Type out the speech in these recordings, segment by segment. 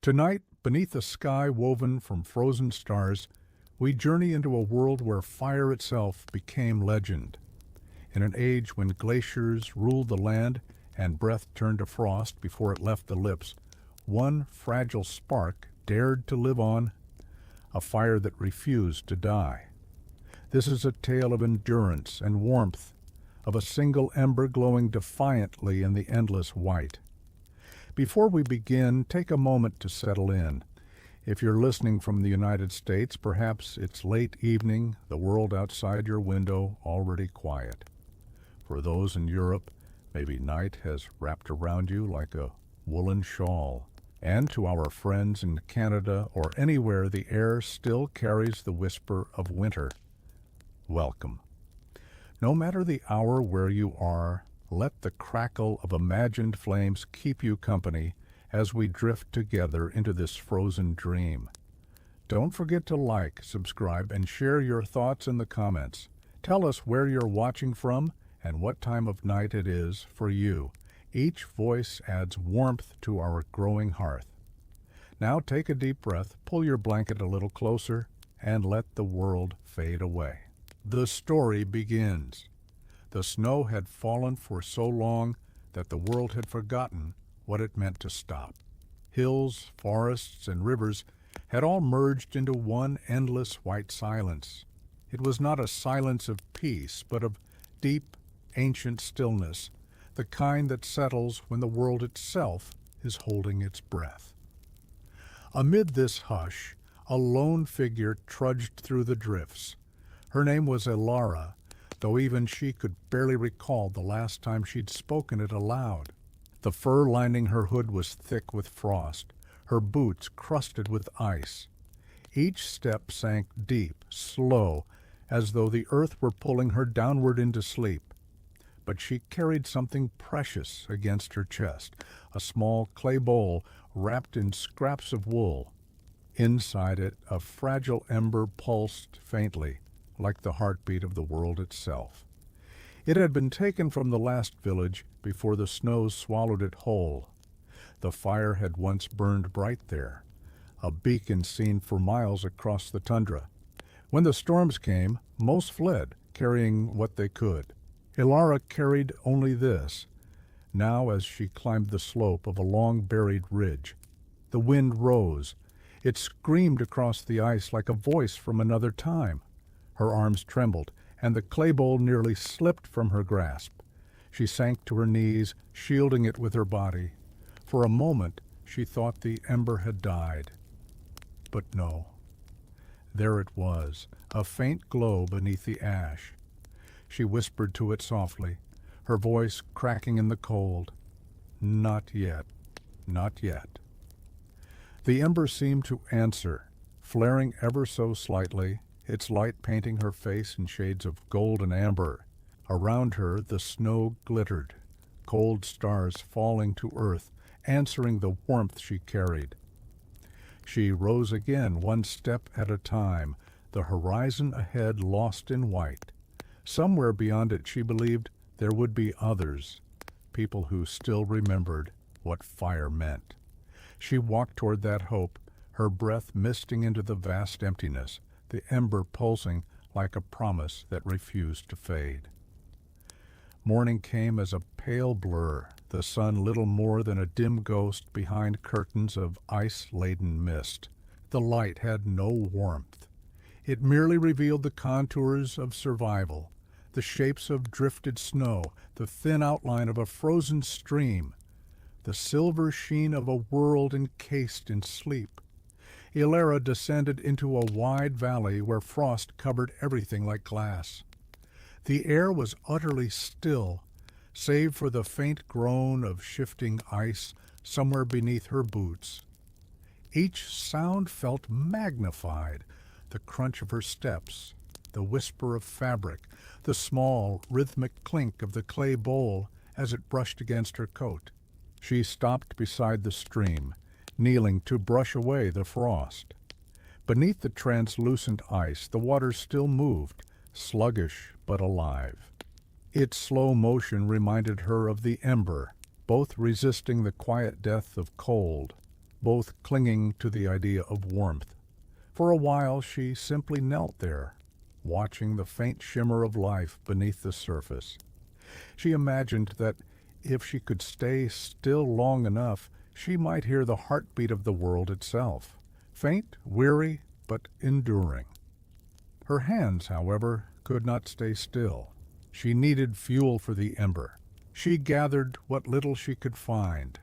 Tonight, beneath a sky woven from frozen stars, we journey into a world where fire itself became legend. In an age when glaciers ruled the land and breath turned to frost before it left the lips, one fragile spark dared to live on, a fire that refused to die. This is a tale of endurance and warmth, of a single ember glowing defiantly in the endless white. Before we begin, take a moment to settle in. If you're listening from the United States, perhaps it's late evening, the world outside your window already quiet. For those in Europe, maybe night has wrapped around you like a woolen shawl. And to our friends in Canada or anywhere the air still carries the whisper of winter, welcome. No matter the hour where you are, let the crackle of imagined flames keep you company as we drift together into this frozen dream. Don't forget to like, subscribe, and share your thoughts in the comments. Tell us where you're watching from and what time of night it is for you. Each voice adds warmth to our growing hearth. Now take a deep breath, pull your blanket a little closer, and let the world fade away. The story begins. The snow had fallen for so long that the world had forgotten what it meant to stop. Hills, forests, and rivers had all merged into one endless white silence. It was not a silence of peace, but of deep, ancient stillness, the kind that settles when the world itself is holding its breath. Amid this hush, a lone figure trudged through the drifts. Her name was Elara, though even she could barely recall the last time she'd spoken it aloud. The fur lining her hood was thick with frost, her boots crusted with ice. Each step sank deep, slow, as though the earth were pulling her downward into sleep. But she carried something precious against her chest, a small clay bowl wrapped in scraps of wool. Inside it, a fragile ember pulsed faintly, like the heartbeat of the world itself. It had been taken from the last village before the snows swallowed it whole. The fire had once burned bright there, a beacon seen for miles across the tundra. When the storms came, most fled, carrying what they could. Elara carried only this. Now, as she climbed the slope of a long-buried ridge, the wind rose. It screamed across the ice like a voice from another time. Her arms trembled, and the clay bowl nearly slipped from her grasp. She sank to her knees, shielding it with her body. For a moment, she thought the ember had died. But no. There it was, a faint glow beneath the ash. She whispered to it softly, her voice cracking in the cold. Not yet, not yet. The ember seemed to answer, flaring ever so slightly, its light painting her face in shades of gold and amber. Around her the snow glittered, cold stars falling to earth, answering the warmth she carried. She rose again, one step at a time, the horizon ahead lost in white. Somewhere beyond it she believed there would be others, people who still remembered what fire meant. She walked toward that hope, her breath misting into the vast emptiness, the ember pulsing like a promise that refused to fade. Morning came as a pale blur, the sun little more than a dim ghost behind curtains of ice-laden mist. The light had no warmth. It merely revealed the contours of survival, the shapes of drifted snow, the thin outline of a frozen stream, the silver sheen of a world encased in sleep. Elara descended into a wide valley where frost covered everything like glass. The air was utterly still, save for the faint groan of shifting ice somewhere beneath her boots. Each sound felt magnified, the crunch of her steps, the whisper of fabric, the small, rhythmic clink of the clay bowl as it brushed against her coat. She stopped beside the stream, kneeling to brush away the frost. Beneath the translucent ice, the water still moved, sluggish but alive. Its slow motion reminded her of the ember, both resisting the quiet death of cold. both clinging to the idea of warmth. For a while she simply knelt there, watching the faint shimmer of life beneath the surface. She imagined that if she could stay still long enough, she might hear the heartbeat of the world itself, faint, weary, but enduring. Her hands, however, could not stay still. She needed fuel for the ember. She gathered what little she could find: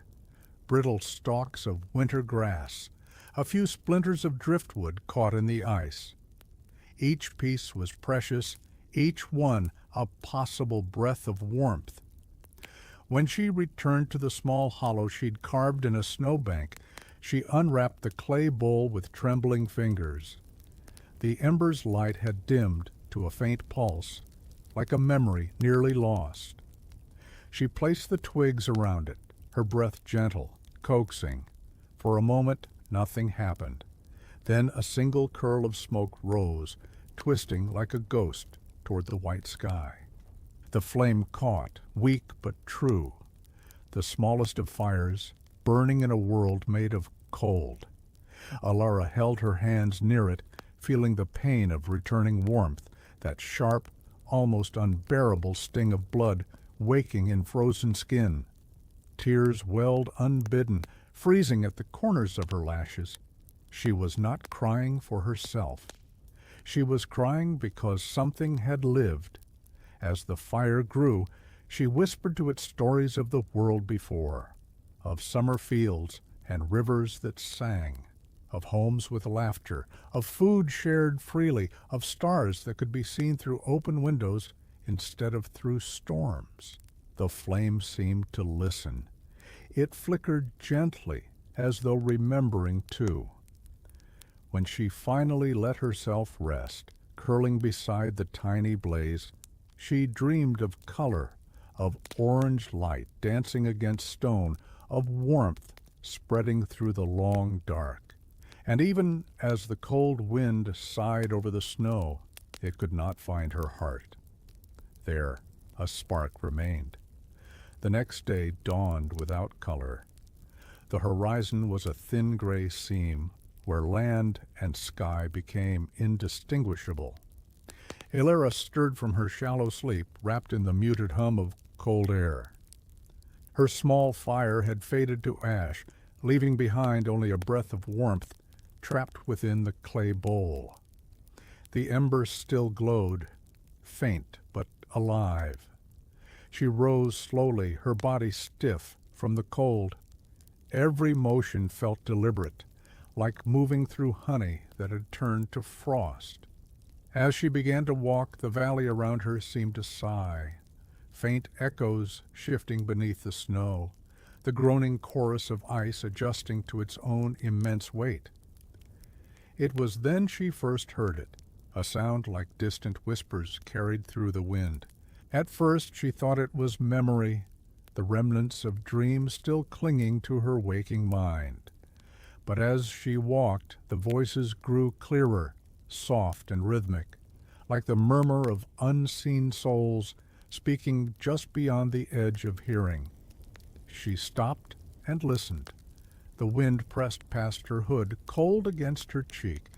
brittle stalks of winter grass, a few splinters of driftwood caught in the ice. Each piece was precious, each one a possible breath of warmth. When she returned to the small hollow she'd carved in a snowbank, she unwrapped the clay bowl with trembling fingers. The ember's light had dimmed to a faint pulse, like a memory nearly lost. She placed the twigs around it, her breath gentle, coaxing. For a moment, nothing happened. Then a single curl of smoke rose, twisting like a ghost toward the white sky. The flame caught, weak but true. The smallest of fires, burning in a world made of cold. Alara held her hands near it, feeling the pain of returning warmth, that sharp, almost unbearable sting of blood waking in frozen skin. Tears welled unbidden, freezing at the corners of her lashes. She was not crying for herself. She was crying because something had lived. As the fire grew, she whispered to it stories of the world before, of summer fields and rivers that sang, of homes with laughter, of food shared freely, of stars that could be seen through open windows instead of through storms. The flame seemed to listen. It flickered gently, as though remembering too. When she finally let herself rest, curling beside the tiny blaze, she dreamed of color, of orange light dancing against stone, of warmth spreading through the long dark. And even as the cold wind sighed over the snow, it could not find her heart. There, a spark remained. The next day dawned without color. The horizon was a thin gray seam, where land and sky became indistinguishable. Alara stirred from her shallow sleep, wrapped in the muted hum of cold air. Her small fire had faded to ash, leaving behind only a breath of warmth trapped within the clay bowl. The embers still glowed, faint but alive. She rose slowly, her body stiff from the cold. Every motion felt deliberate, like moving through honey that had turned to frost. As she began to walk, the valley around her seemed to sigh, faint echoes shifting beneath the snow, the groaning chorus of ice adjusting to its own immense weight. It was then she first heard it, a sound like distant whispers carried through the wind. At first she thought it was memory, the remnants of dreams still clinging to her waking mind. But as she walked, the voices grew clearer, soft and rhythmic, like the murmur of unseen souls speaking just beyond the edge of hearing. She stopped and listened. The wind pressed past her hood, cold against her cheek.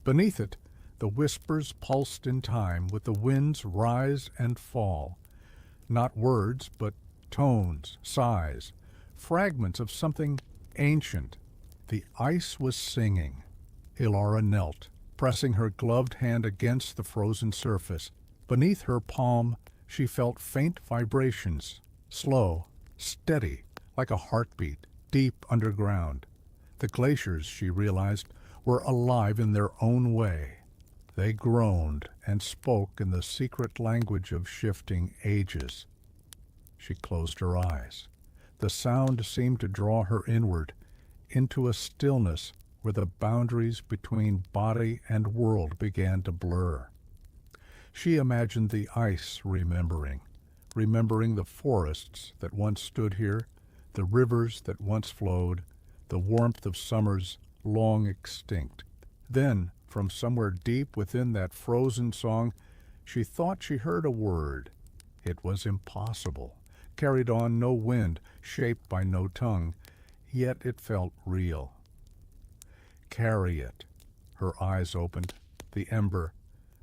Beneath it, the whispers pulsed in time with the wind's rise and fall. Not words, but tones, sighs, fragments of something ancient. The ice was singing. Alara knelt, pressing her gloved hand against the frozen surface. Beneath her palm, she felt faint vibrations, slow, steady, like a heartbeat, deep underground. The glaciers, she realized, were alive in their own way. They groaned and spoke in the secret language of shifting ages. She closed her eyes. The sound seemed to draw her inward, into a stillness where the boundaries between body and world began to blur. She imagined the ice remembering the forests that once stood here, the rivers that once flowed, the warmth of summers long extinct. Then, from somewhere deep within that frozen song, she thought she heard a word. It was impossible, carried on no wind, shaped by no tongue, yet it felt real. carry it. Her eyes opened. The ember,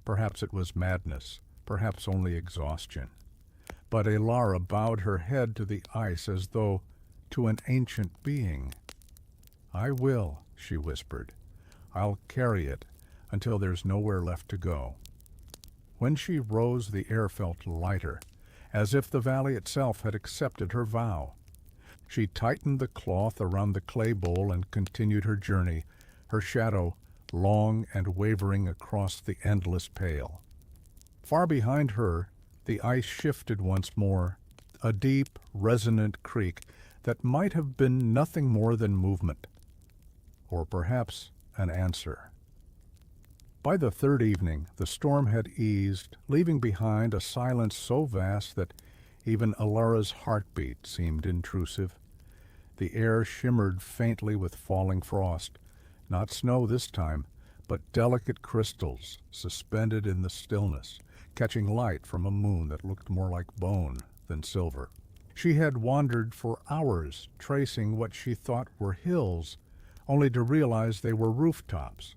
perhaps it was madness, perhaps only exhaustion. But Elara bowed her head to the ice as though to an ancient being. "I will," she whispered. "I'll carry it until there's nowhere left to go." When she rose, the air felt lighter, as if the valley itself had accepted her vow. She tightened the cloth around the clay bowl and continued her journey, her shadow long and wavering across the endless pale. Far behind her, the ice shifted once more, a deep, resonant creak that might have been nothing more than movement, or perhaps an answer. By the third evening, the storm had eased, leaving behind a silence so vast that even Elara's heartbeat seemed intrusive. The air shimmered faintly with falling frost, not snow this time, but delicate crystals suspended in the stillness, catching light from a moon that looked more like bone than silver. She had wandered for hours, tracing what she thought were hills, only to realize they were rooftops.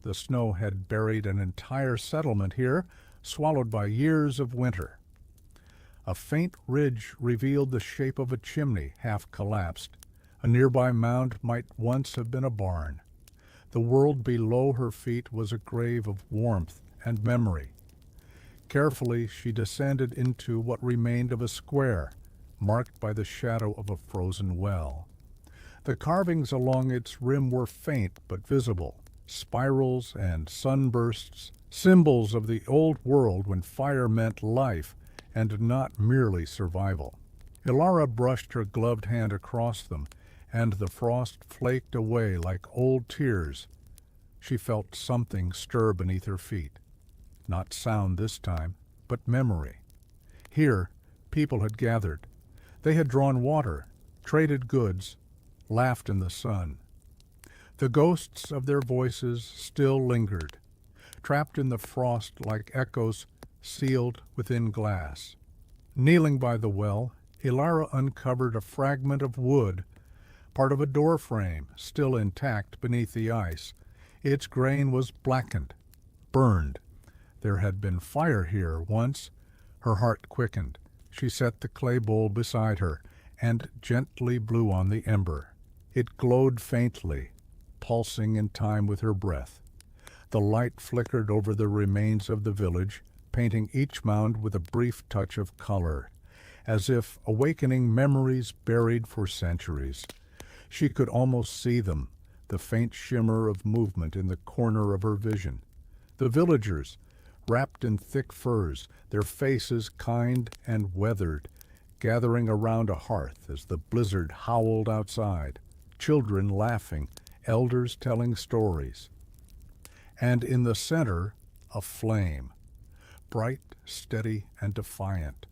The snow had buried an entire settlement here, swallowed by years of winter. A faint ridge revealed the shape of a chimney, half collapsed. A nearby mound might once have been a barn. The world below her feet was a grave of warmth and memory. Carefully, she descended into what remained of a square, marked by the shadow of a frozen well. The carvings along its rim were faint but visible, spirals and sunbursts, symbols of the old world when fire meant life and not merely survival. Elara brushed her gloved hand across them, and the frost flaked away like old tears. She felt something stir beneath her feet. Not sound this time, but memory. Here, people had gathered. They had drawn water, traded goods, laughed in the sun. The ghosts of their voices still lingered, trapped in the frost like echoes sealed within glass. Kneeling by the well, Elara uncovered a fragment of wood, part of a door frame, still intact beneath the ice. Its grain was blackened, burned. There had been fire here once. Her heart quickened. She set the clay bowl beside her and gently blew on the ember. It glowed faintly, pulsing in time with her breath. The light flickered over the remains of the village, painting each mound with a brief touch of color, as if awakening memories buried for centuries. She could almost see them, the faint shimmer of movement in the corner of her vision. The villagers, wrapped in thick furs, their faces kind and weathered, gathering around a hearth as the blizzard howled outside, children laughing, elders telling stories. And in the center, a flame, bright, steady, and defiant.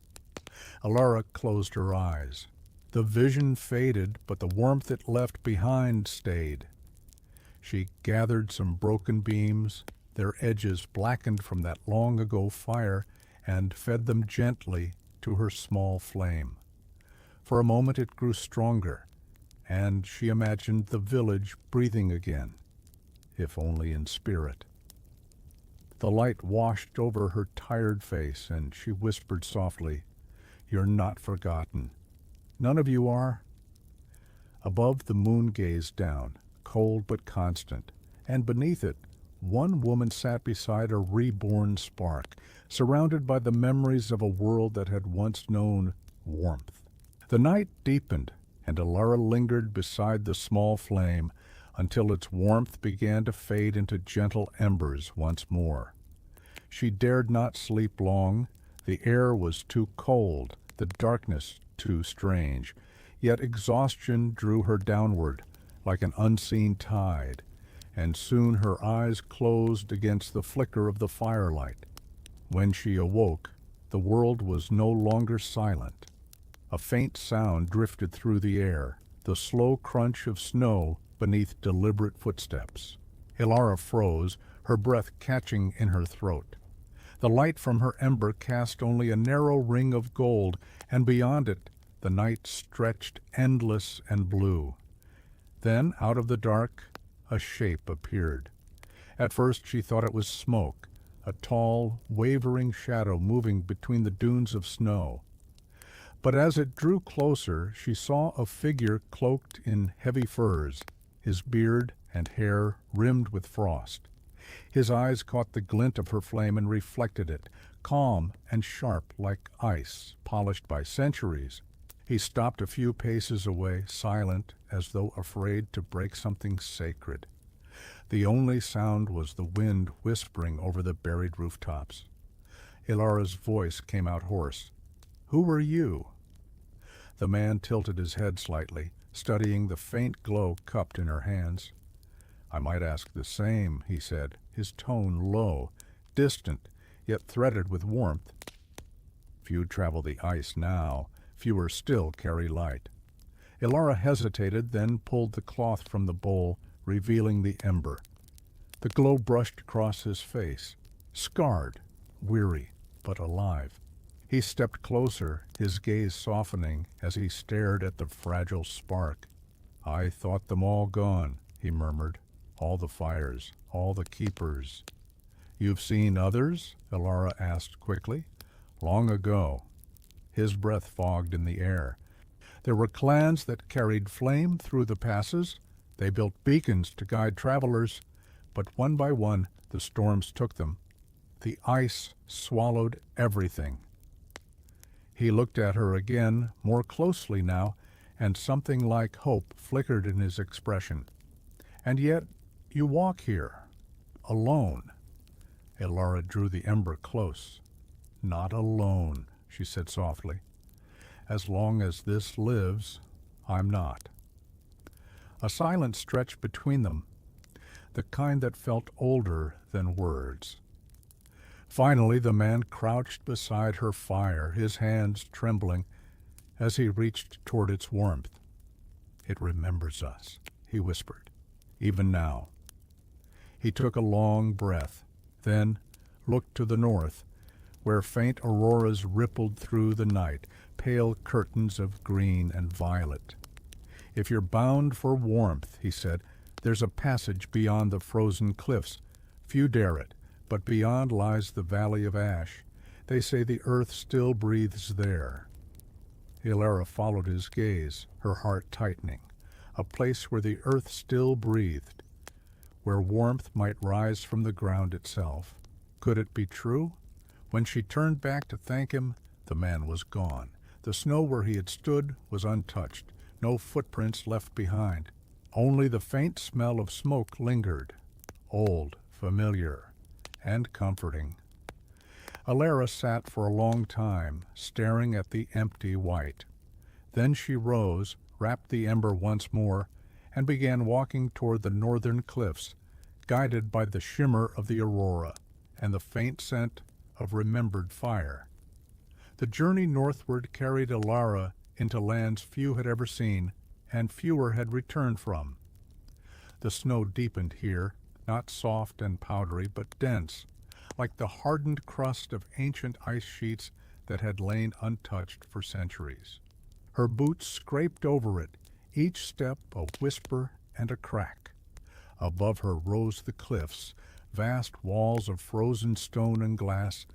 Elara closed her eyes. The vision faded, but the warmth it left behind stayed. She gathered some broken beams, their edges blackened from that long-ago fire, and fed them gently to her small flame. For a moment it grew stronger, and she imagined the village breathing again, if only in spirit. The light washed over her tired face, and she whispered softly, "You're not forgotten. None of you are." Above, the moon gazed down, cold but constant, and beneath it, one woman sat beside a reborn spark, surrounded by the memories of a world that had once known warmth. The night deepened, and Elara lingered beside the small flame until its warmth began to fade into gentle embers once more. She dared not sleep long. The air was too cold, the darkness too strange, yet exhaustion drew her downward like an unseen tide, and soon her eyes closed against the flicker of the firelight. When she awoke, the world was no longer silent. A faint sound drifted through the air, the slow crunch of snow beneath deliberate footsteps. Elara froze, her breath catching in her throat. The light from her ember cast only a narrow ring of gold, and beyond it the night stretched endless and blue. Then, out of the dark, a shape appeared. At first she thought it was smoke, a tall, wavering shadow moving between the dunes of snow. But as it drew closer, she saw a figure cloaked in heavy furs, his beard and hair rimmed with frost. His eyes caught the glint of her flame and reflected it, calm and sharp like ice, polished by centuries. He stopped a few paces away, silent, as though afraid to break something sacred. The only sound was the wind whispering over the buried rooftops. Ilara's voice came out hoarse. "Who are you?" The man tilted his head slightly, studying the faint glow cupped in her hands. "I might ask the same," he said, his tone low, distant, yet threaded with warmth. "Few travel the ice now, fewer still carry light." Ilara hesitated, then pulled the cloth from the bowl, revealing the ember. The glow brushed across his face, scarred, weary, but alive. He stepped closer, his gaze softening as he stared at the fragile spark. "I thought them all gone," he murmured. "All the fires, all the keepers." "You've seen others?" Ilara asked quickly. "Long ago." His breath fogged in the air. There were clans that carried flame through the passes. They built beacons to guide travelers, but one by one the storms took them. The ice swallowed everything. He looked at her again, more closely now, and something like hope flickered in his expression. "And yet you walk here, alone." Ilara drew the ember close. "Not alone," she said softly. "As long as this lives, I'm not." A silence stretched between them, the kind that felt older than words. Finally the man crouched beside her fire, his hands trembling as he reached toward its warmth. "It remembers us," he whispered, "even now." He took a long breath, then looked to the north, where faint auroras rippled through the night, pale curtains of green and violet. "If you're bound for warmth," he said, "there's a passage beyond the frozen cliffs. Few dare it, but beyond lies the valley of ash. They say the earth still breathes there." Ilara followed his gaze, her heart tightening. A place where the earth still breathed, where warmth might rise from the ground itself. Could it be true? When she turned back to thank him, the man was gone. The snow where he had stood was untouched, no footprints left behind. Only the faint smell of smoke lingered, old, familiar, and comforting. Ilara sat for a long time, staring at the empty white. Then she rose, wrapped the ember once more, and began walking toward the northern cliffs, guided by the shimmer of the aurora and the faint scent of remembered fire. The journey northward carried Ilara into lands few had ever seen and fewer had returned from. The snow deepened here, not soft and powdery, but dense, like the hardened crust of ancient ice sheets that had lain untouched for centuries. Her boots scraped over it, each step a whisper and a crack. Above her rose the cliffs, vast walls of frozen stone and glass.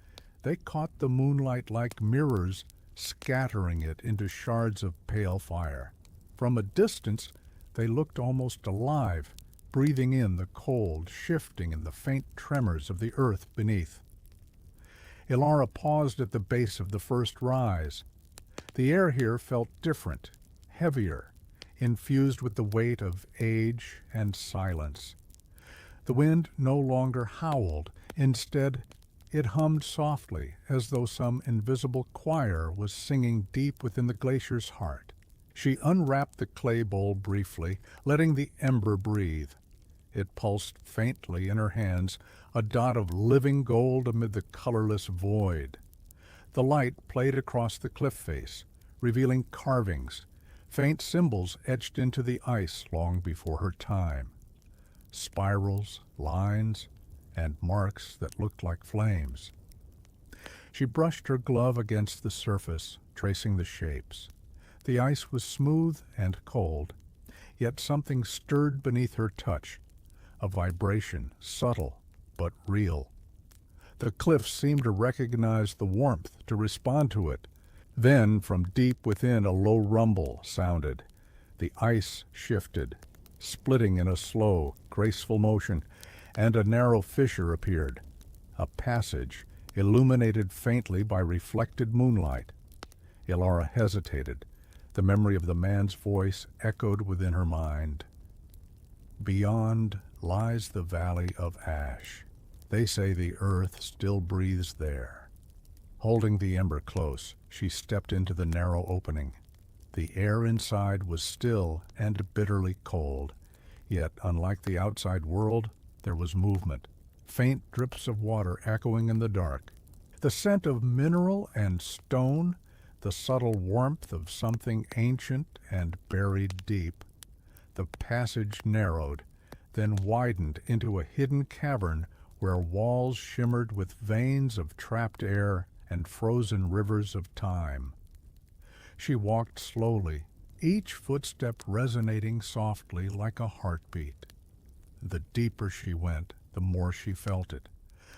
They caught the moonlight like mirrors, scattering it into shards of pale fire. From a distance, they looked almost alive, breathing in the cold, shifting in the faint tremors of the earth beneath. Ilara paused at the base of the first rise. The air here felt different, heavier, infused with the weight of age and silence. The wind no longer howled. Instead, it hummed softly, as though some invisible choir was singing deep within the glacier's heart. She unwrapped the clay bowl briefly, letting the ember breathe. It pulsed faintly in her hands, a dot of living gold amid the colorless void. The light played across the cliff face, revealing carvings, faint symbols etched into the ice long before her time. Spirals, lines, and marks that looked like flames. She brushed her glove against the surface, tracing the shapes. The ice was smooth and cold, yet something stirred beneath her touch, a vibration, subtle but real. The cliffs seemed to recognize the warmth, to respond to it. Then, from deep within, a low rumble sounded. The ice shifted, splitting in a slow, graceful motion, and a narrow fissure appeared, a passage illuminated faintly by reflected moonlight. Ilara hesitated. The memory of the man's voice echoed within her mind. Beyond lies the valley of ash. They say the earth still breathes there. Holding the ember close, she stepped into the narrow opening. The air inside was still and bitterly cold, yet, unlike the outside world, there was movement, faint drips of water echoing in the dark. The scent of mineral and stone, the subtle warmth of something ancient and buried deep. The passage narrowed, then widened into a hidden cavern where walls shimmered with veins of trapped air and frozen rivers of time. She walked slowly, each footstep resonating softly like a heartbeat. The deeper she went, the more she felt it,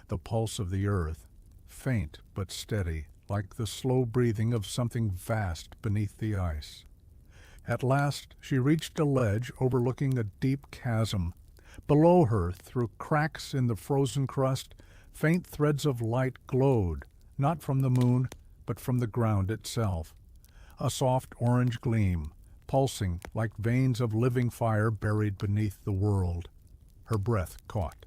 the pulse of the earth, faint but steady, like the slow breathing of something vast beneath the ice. At last she reached a ledge overlooking a deep chasm. Below her, through cracks in the frozen crust, faint threads of light glowed, not from the moon, but from the ground itself. A soft orange gleam, pulsing like veins of living fire buried beneath the world. Her breath caught.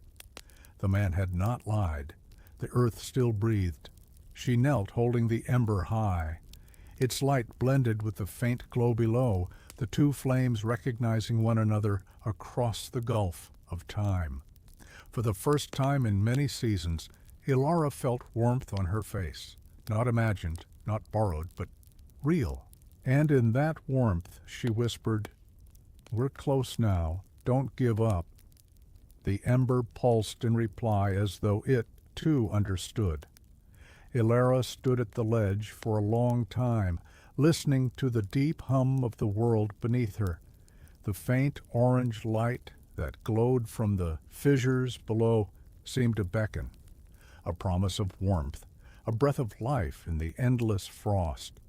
The man had not lied. The earth still breathed. She knelt, holding the ember high. Its light blended with the faint glow below, the two flames recognizing one another across the gulf of time. For the first time in many seasons, Ilara felt warmth on her face, not imagined, not borrowed, but real. And in that warmth she whispered, "We're close now. Don't give up." The ember pulsed in reply as though it, too, understood. Ilara stood at the ledge for a long time, listening to the deep hum of the world beneath her. The faint orange light that glowed from the fissures below seemed to beckon, a promise of warmth, a breath of life in the endless frost.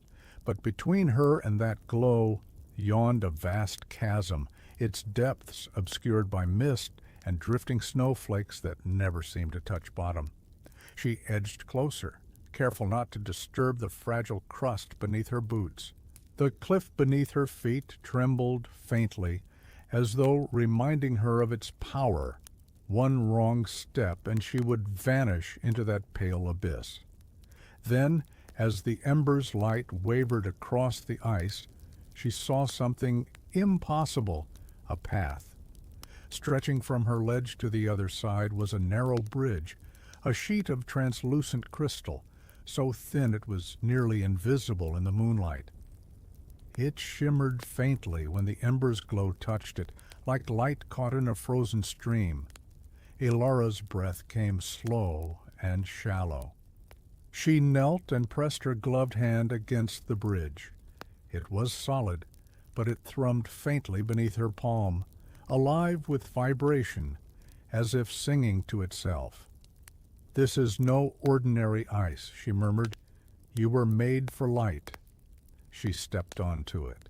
But between her and that glow yawned a vast chasm, its depths obscured by mist and drifting snowflakes that never seemed to touch bottom. She edged closer, careful not to disturb the fragile crust beneath her boots. The cliff beneath her feet trembled faintly, as though reminding her of its power. One wrong step and she would vanish into that pale abyss. Then, as the ember's light wavered across the ice, she saw something impossible, a path. Stretching from her ledge to the other side was a narrow bridge, a sheet of translucent crystal, so thin it was nearly invisible in the moonlight. It shimmered faintly when the ember's glow touched it, like light caught in a frozen stream. Ilara's breath came slow and shallow. She knelt and pressed her gloved hand against the bridge. It was solid, but it thrummed faintly beneath her palm, alive with vibration, as if singing to itself. "This is no ordinary ice," she murmured. "You were made for light." She stepped onto it.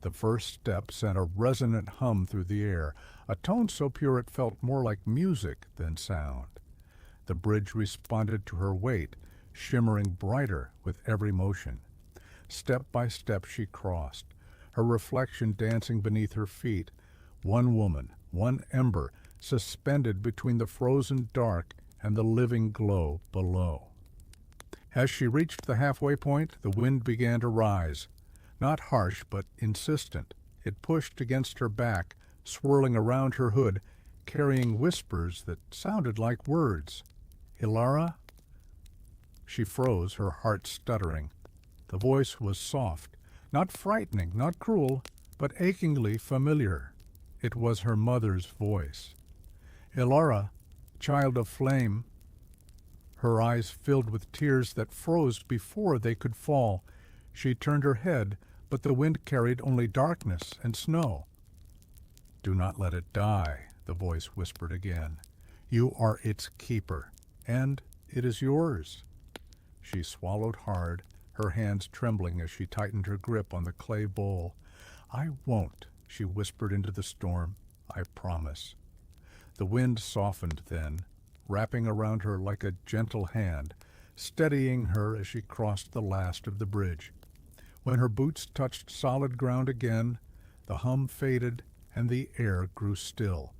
The first step sent a resonant hum through the air, a tone so pure it felt more like music than sound. The bridge responded to her weight, shimmering brighter with every motion. Step by step she crossed, her reflection dancing beneath her feet. One woman, one ember, suspended between the frozen dark and the living glow below. As she reached the halfway point, the wind began to rise. Not harsh, but insistent. It pushed against her back, swirling around her hood, carrying whispers that sounded like words. "Ilara?" She froze, her heart stuttering. The voice was soft, not frightening, not cruel, but achingly familiar. It was her mother's voice. "Ilara, child of flame." Her eyes filled with tears that froze before they could fall. She turned her head, but the wind carried only darkness and snow. "Do not let it die," the voice whispered again. "You are its keeper, and it is yours." She swallowed hard, her hands trembling as she tightened her grip on the clay bowl. "I won't," she whispered into the storm. "I promise." The wind softened then, wrapping around her like a gentle hand, steadying her as she crossed the last of the bridge. When her boots touched solid ground again, the hum faded and the air grew still.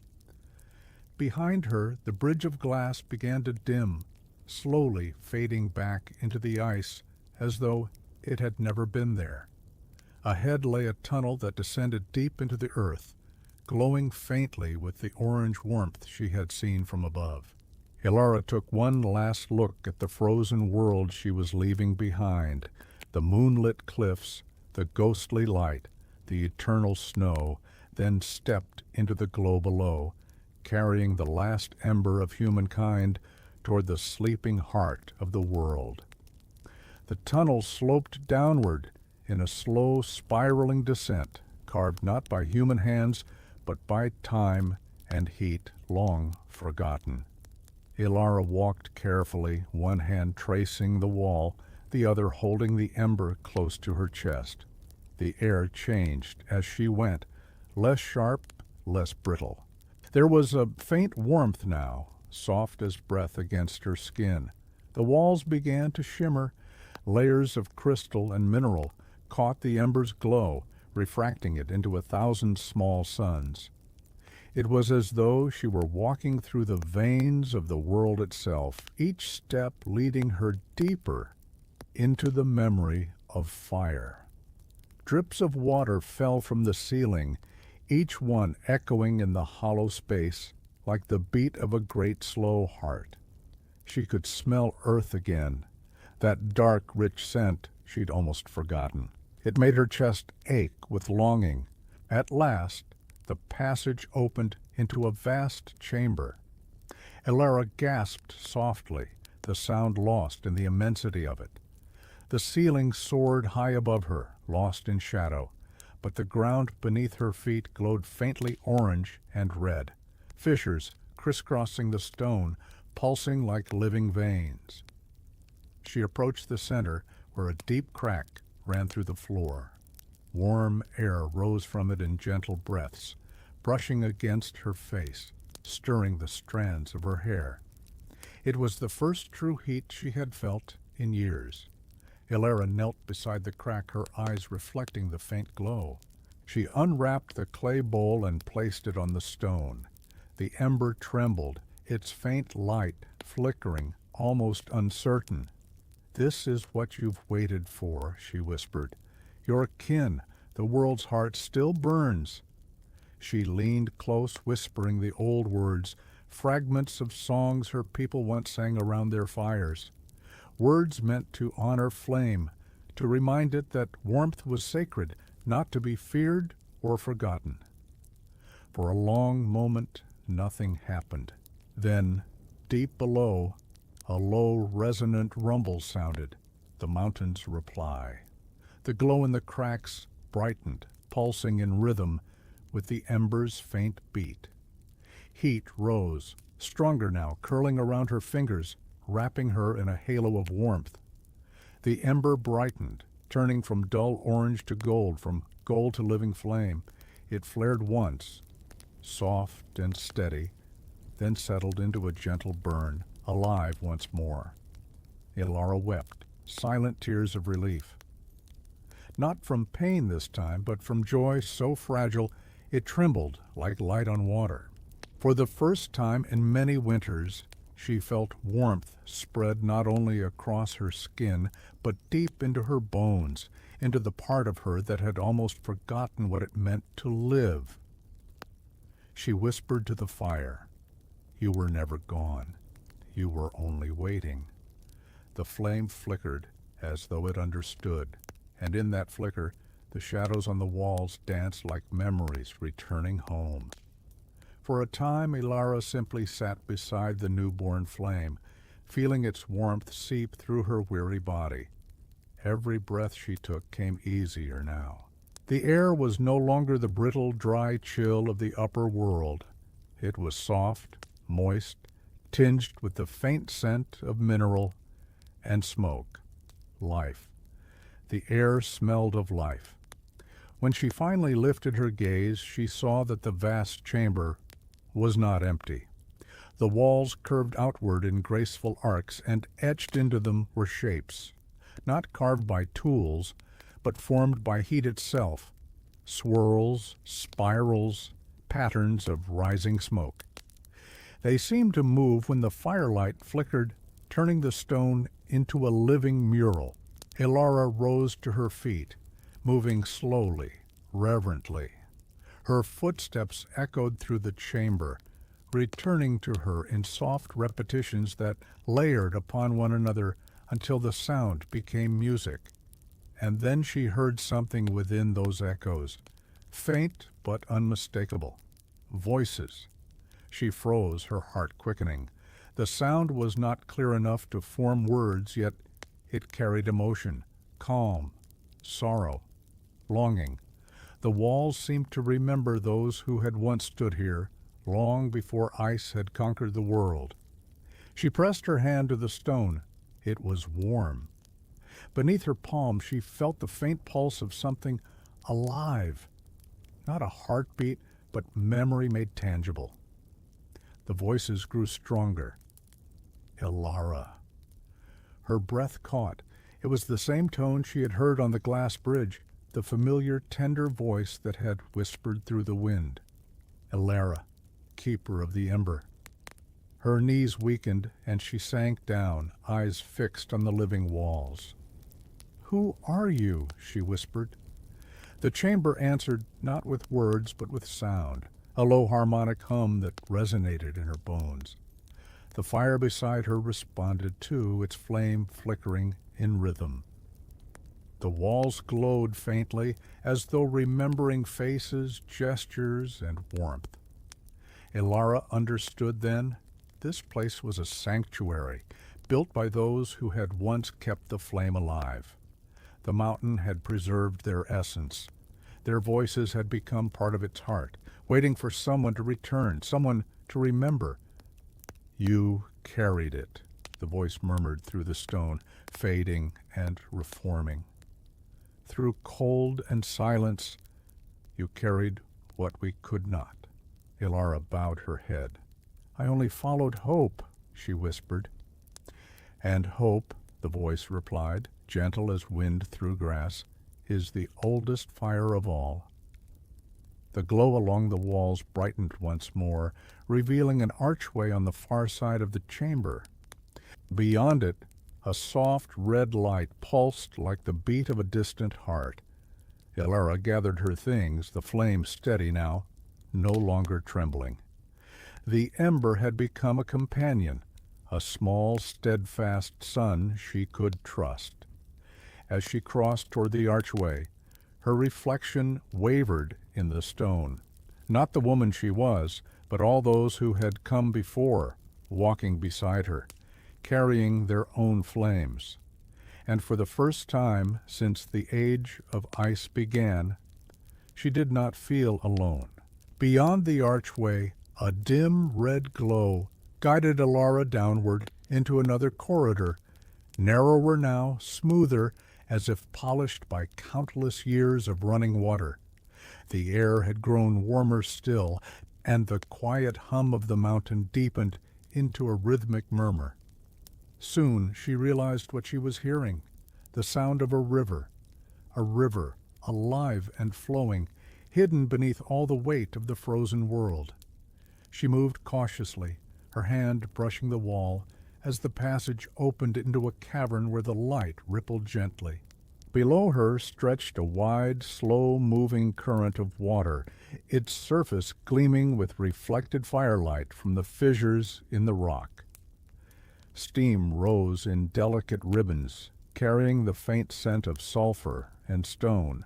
Behind her, the bridge of glass began to dim, slowly fading back into the ice as though it had never been there. Ahead lay a tunnel that descended deep into the earth, glowing faintly with the orange warmth she had seen from above. Ilara took one last look at the frozen world she was leaving behind, the moonlit cliffs, the ghostly light, the eternal snow, then stepped into the glow below, carrying the last ember of humankind toward the sleeping heart of the world. The tunnel sloped downward in a slow, spiraling descent, carved not by human hands, but by time and heat long forgotten. Ilara walked carefully, one hand tracing the wall, the other holding the ember close to her chest. The air changed as she went, less sharp, less brittle. There was a faint warmth now, soft as breath against her skin. The walls began to shimmer. Layers of crystal and mineral caught the ember's glow, refracting it into 1,000 small suns. It was as though she were walking through the veins of the world itself, each step leading her deeper into the memory of fire. Drips of water fell from the ceiling, each one echoing in the hollow space like the beat of a great slow heart. She could smell earth again, that dark, rich scent she'd almost forgotten. It made her chest ache with longing. At last, the passage opened into a vast chamber. Ilara gasped softly, the sound lost in the immensity of it. The ceiling soared high above her, lost in shadow, but the ground beneath her feet glowed faintly orange and red, fissures crisscrossing the stone, pulsing like living veins. She approached the center, where a deep crack ran through the floor. Warm air rose from it in gentle breaths, brushing against her face, stirring the strands of her hair. It was the first true heat she had felt in years. Ilara knelt beside the crack, her eyes reflecting the faint glow. She unwrapped the clay bowl and placed it on the stone. The ember trembled, its faint light flickering, almost uncertain. "This is what you've waited for," she whispered. "Your kin, the world's heart, still burns." She leaned close, whispering the old words, fragments of songs her people once sang around their fires. Words meant to honor flame, to remind it that warmth was sacred, not to be feared or forgotten. For a long moment, nothing happened. Then, deep below, a low, resonant rumble sounded, the mountain's reply. The glow in the cracks brightened, pulsing in rhythm with the ember's faint beat. Heat rose, stronger now, curling around her fingers, wrapping her in a halo of warmth. The ember brightened, turning from dull orange to gold, from gold to living flame. It flared once, soft and steady, then settled into a gentle burn, alive once more. Ilara wept, silent tears of relief. Not from pain this time, but from joy so fragile it trembled like light on water. For the first time in many winters, she felt warmth spread not only across her skin, but deep into her bones, into the part of her that had almost forgotten what it meant to live. She whispered to the fire, "You were never gone. You were only waiting." The flame flickered as though it understood, and in that flicker, the shadows on the walls danced like memories returning home. For a time, Ilara simply sat beside the newborn flame, feeling its warmth seep through her weary body. Every breath she took came easier now. The air was no longer the brittle, dry chill of the upper world. It was soft, moist, tinged with the faint scent of mineral and smoke. Life. The air smelled of life. When she finally lifted her gaze, she saw that the vast chamber was not empty. The walls curved outward in graceful arcs, and etched into them were shapes, not carved by tools, but formed by heat itself, swirls, spirals, patterns of rising smoke. They seemed to move when the firelight flickered, turning the stone into a living mural. Ilara rose to her feet, moving slowly, reverently. Her footsteps echoed through the chamber, returning to her in soft repetitions that layered upon one another until the sound became music. And then she heard something within those echoes, faint but unmistakable. Voices. She froze, her heart quickening. The sound was not clear enough to form words, yet it carried emotion, calm, sorrow, longing. The walls seemed to remember those who had once stood here, long before ice had conquered the world. She pressed her hand to the stone. It was warm. Beneath her palm she felt the faint pulse of something alive. Not a heartbeat, but memory made tangible. The voices grew stronger. Ilara. Her breath caught. It was the same tone she had heard on the glass bridge, the familiar, tender voice that had whispered through the wind. Ilara, keeper of the ember. Her knees weakened, and she sank down, eyes fixed on the living walls. "Who are you?" she whispered. The chamber answered not with words, but with sound, a low harmonic hum that resonated in her bones. The fire beside her responded too, its flame flickering in rhythm. The walls glowed faintly, as though remembering faces, gestures, and warmth. Ilara understood then. This place was a sanctuary, built by those who had once kept the flame alive. The mountain had preserved their essence. Their voices had become part of its heart, waiting for someone to return, someone to remember. "You carried it," the voice murmured through the stone, fading and reforming. "Through cold and silence, you carried what we could not." Ilara bowed her head. "I only followed hope," she whispered. "And hope," the voice replied, gentle as wind through grass, "is the oldest fire of all." The glow along the walls brightened once more, revealing an archway on the far side of the chamber. Beyond it, a soft red light pulsed like the beat of a distant heart. Ilara gathered her things, the flame steady now, no longer trembling. The ember had become a companion, a small, steadfast sun she could trust. As she crossed toward the archway, her reflection wavered in the stone. Not the woman she was, but all those who had come before, walking beside her, carrying their own flames. And for the first time since the age of ice began, she did not feel alone. Beyond the archway, a dim red glow guided Ilara downward into another corridor, narrower now, smoother, as if polished by countless years of running water. The air had grown warmer still, and the quiet hum of the mountain deepened into a rhythmic murmur. Soon she realized what she was hearing, the sound of a river, alive and flowing, hidden beneath all the weight of the frozen world. She moved cautiously, her hand brushing the wall, as the passage opened into a cavern where the light rippled gently. Below her stretched a wide, slow-moving current of water, its surface gleaming with reflected firelight from the fissures in the rock. Steam rose in delicate ribbons, carrying the faint scent of sulfur and stone.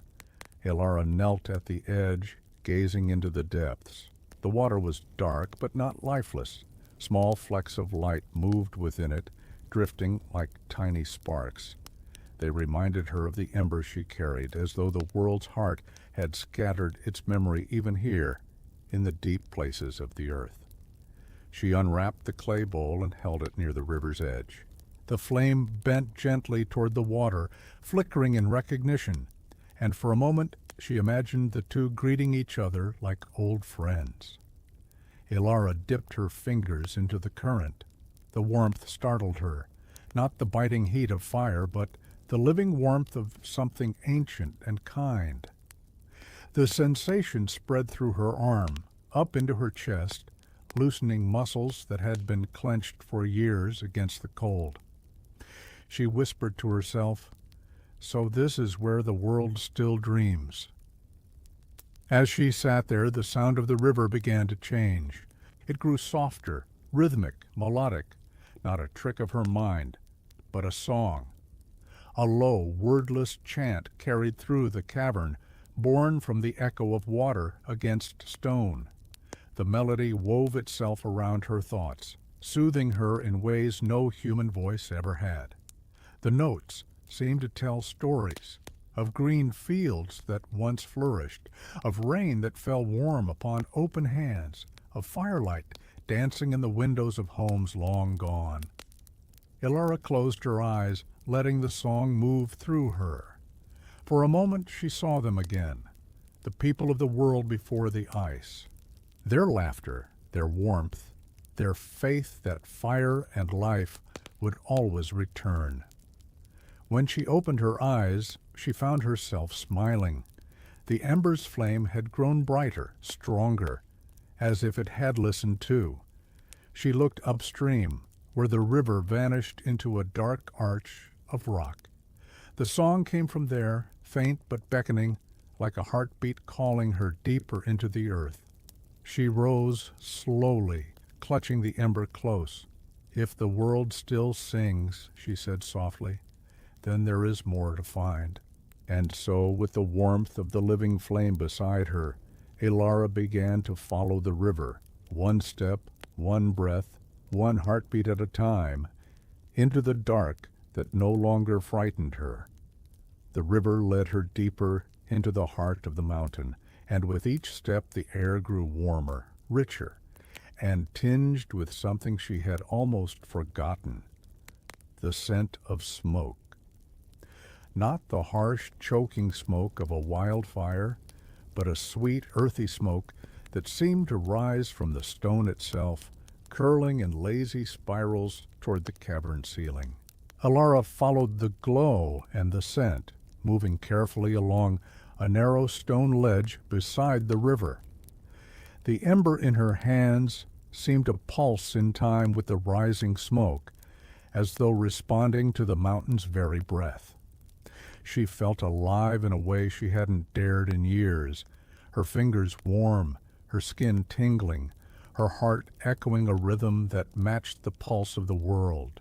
Ilara knelt at the edge, gazing into the depths. The water was dark, but not lifeless. Small flecks of light moved within it, drifting like tiny sparks. They reminded her of the embers she carried, as though the world's heart had scattered its memory even here, in the deep places of the earth. She unwrapped the clay bowl and held it near the river's edge. The flame bent gently toward the water, flickering in recognition, and for a moment she imagined the two greeting each other like old friends. Ilara dipped her fingers into the current. The warmth startled her, not the biting heat of fire, but the living warmth of something ancient and kind. The sensation spread through her arm, up into her chest, loosening muscles that had been clenched for years against the cold. She whispered to herself, "So this is where the world still dreams." As she sat there, the sound of the river began to change. It grew softer, rhythmic, melodic, not a trick of her mind, but a song. A low, wordless chant carried through the cavern, born from the echo of water against stone. The melody wove itself around her thoughts, soothing her in ways no human voice ever had. The notes seemed to tell stories of green fields that once flourished, of rain that fell warm upon open hands, of firelight dancing in the windows of homes long gone. Ilara closed her eyes, letting the song move through her. For a moment she saw them again, the people of the world before the ice. Their laughter, their warmth, their faith that fire and life would always return. When she opened her eyes, she found herself smiling. The ember's flame had grown brighter, stronger, as if it had listened too. She looked upstream, where the river vanished into a dark arch of rock. The song came from there, faint but beckoning, like a heartbeat calling her deeper into the earth. She rose slowly, clutching the ember close. "If the world still sings," she said softly, "then there is more to find." And so, with the warmth of the living flame beside her, Ilara began to follow the river, one step, one breath, one heartbeat at a time, into the dark that no longer frightened her. The river led her deeper into the heart of the mountain, and with each step the air grew warmer, richer, and tinged with something she had almost forgotten, the scent of smoke. Not the harsh, choking smoke of a wildfire, but a sweet, earthy smoke that seemed to rise from the stone itself, curling in lazy spirals toward the cavern ceiling. Ilara followed the glow and the scent, moving carefully along a narrow stone ledge beside the river. The ember in her hands seemed to pulse in time with the rising smoke, as though responding to the mountain's very breath. She felt alive in a way she hadn't dared in years, her fingers warm, her skin tingling, her heart echoing a rhythm that matched the pulse of the world.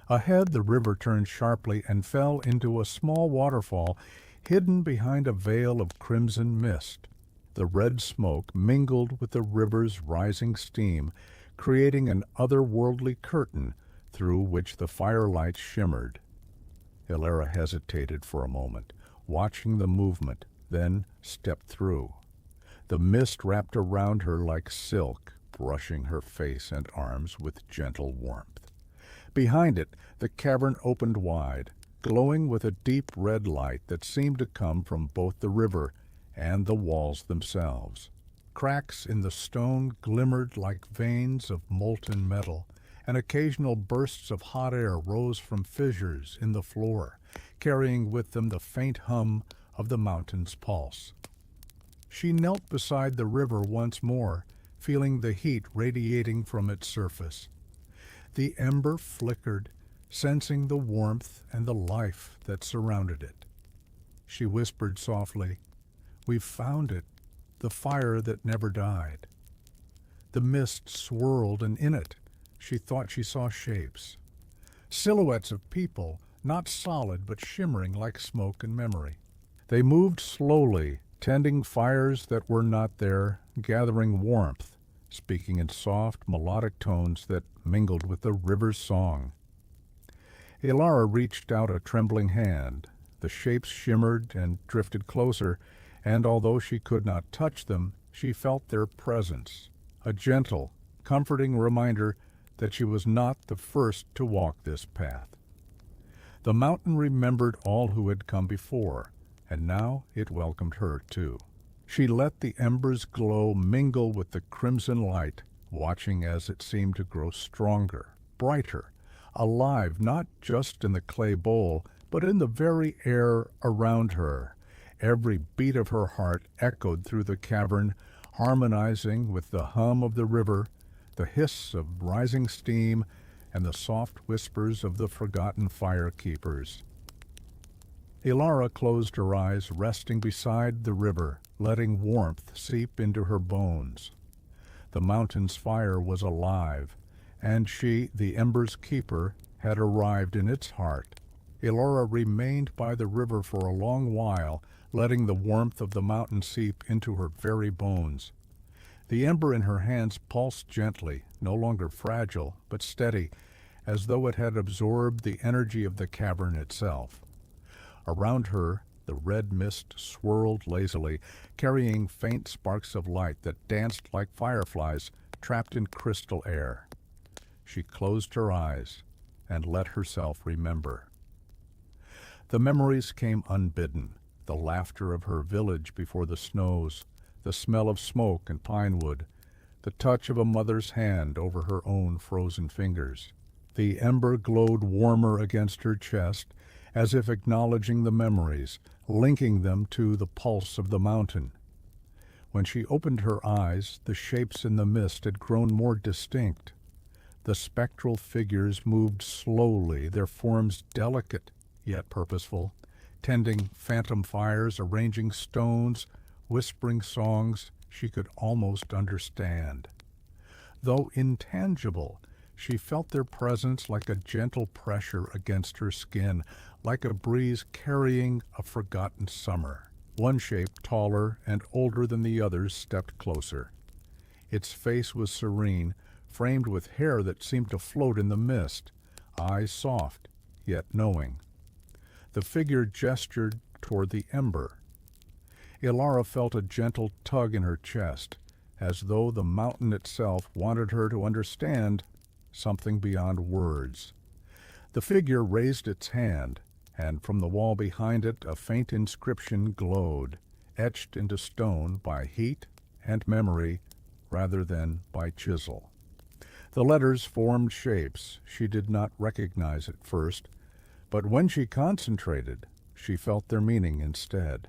Ahead, the river turned sharply and fell into a small waterfall hidden behind a veil of crimson mist. The red smoke mingled with the river's rising steam, creating an otherworldly curtain through which the firelight shimmered. Ilara hesitated for a moment, watching the movement, then stepped through. The mist wrapped around her like silk, brushing her face and arms with gentle warmth. Behind it, the cavern opened wide, glowing with a deep red light that seemed to come from both the river and the walls themselves. Cracks in the stone glimmered like veins of molten metal, and occasional bursts of hot air rose from fissures in the floor, carrying with them the faint hum of the mountain's pulse. She knelt beside the river once more, feeling the heat radiating from its surface. The ember flickered, sensing the warmth and the life that surrounded it. She whispered softly, "We've found it, the fire that never died." The mist swirled, and in it she thought she saw shapes. Silhouettes of people, not solid but shimmering like smoke and memory. They moved slowly, tending fires that were not there, gathering warmth, speaking in soft, melodic tones that mingled with the river's song. Ilara reached out a trembling hand. The shapes shimmered and drifted closer, and although she could not touch them, she felt their presence, a gentle, comforting reminder that she was not the first to walk this path. The mountain remembered all who had come before, and now it welcomed her too. She let the embers' glow mingle with the crimson light, watching as it seemed to grow stronger, brighter, alive not just in the clay bowl, but in the very air around her. Every beat of her heart echoed through the cavern, harmonizing with the hum of the river, the hiss of rising steam, and the soft whispers of the forgotten fire-keepers. Ilara closed her eyes, resting beside the river, letting warmth seep into her bones. The mountain's fire was alive, and she, the ember's keeper, had arrived in its heart. Ilara remained by the river for a long while, letting the warmth of the mountain seep into her very bones. The ember in her hands pulsed gently, no longer fragile, but steady, as though it had absorbed the energy of the cavern itself. Around her, the red mist swirled lazily, carrying faint sparks of light that danced like fireflies trapped in crystal air. She closed her eyes and let herself remember. The memories came unbidden, the laughter of her village before the snows, the smell of smoke and pine wood, the touch of a mother's hand over her own frozen fingers. The ember glowed warmer against her chest, as if acknowledging the memories, linking them to the pulse of the mountain. When she opened her eyes, the shapes in the mist had grown more distinct. The spectral figures moved slowly, their forms delicate yet purposeful, tending phantom fires, arranging stones, whispering songs she could almost understand. Though intangible, she felt their presence like a gentle pressure against her skin, like a breeze carrying a forgotten summer. One shape, taller and older than the others, stepped closer. Its face was serene, framed with hair that seemed to float in the mist, eyes soft, yet knowing. The figure gestured toward the ember. Ilara felt a gentle tug in her chest, as though the mountain itself wanted her to understand something beyond words. The figure raised its hand, and from the wall behind it a faint inscription glowed, etched into stone by heat and memory rather than by chisel. The letters formed shapes she did not recognize at first, but when she concentrated, she felt their meaning instead.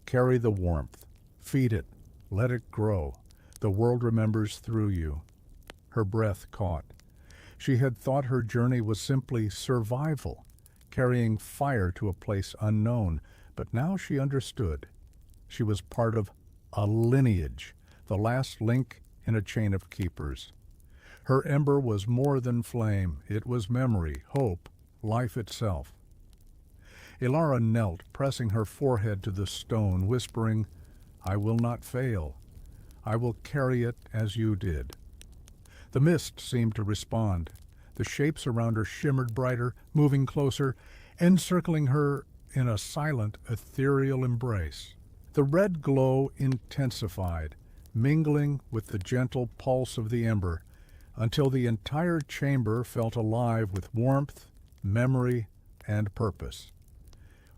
Carry the warmth, feed it, let it grow. The world remembers through you. Her breath caught. She had thought her journey was simply survival, carrying fire to a place unknown, but now she understood. She was part of a lineage, the last link in a chain of keepers. Her ember was more than flame. It was memory, hope, life itself. Ilara knelt, pressing her forehead to the stone, whispering, "I will not fail. I will carry it as you did." The mist seemed to respond. The shapes around her shimmered brighter, moving closer, encircling her in a silent, ethereal embrace. The red glow intensified, mingling with the gentle pulse of the ember, until the entire chamber felt alive with warmth, memory, and purpose.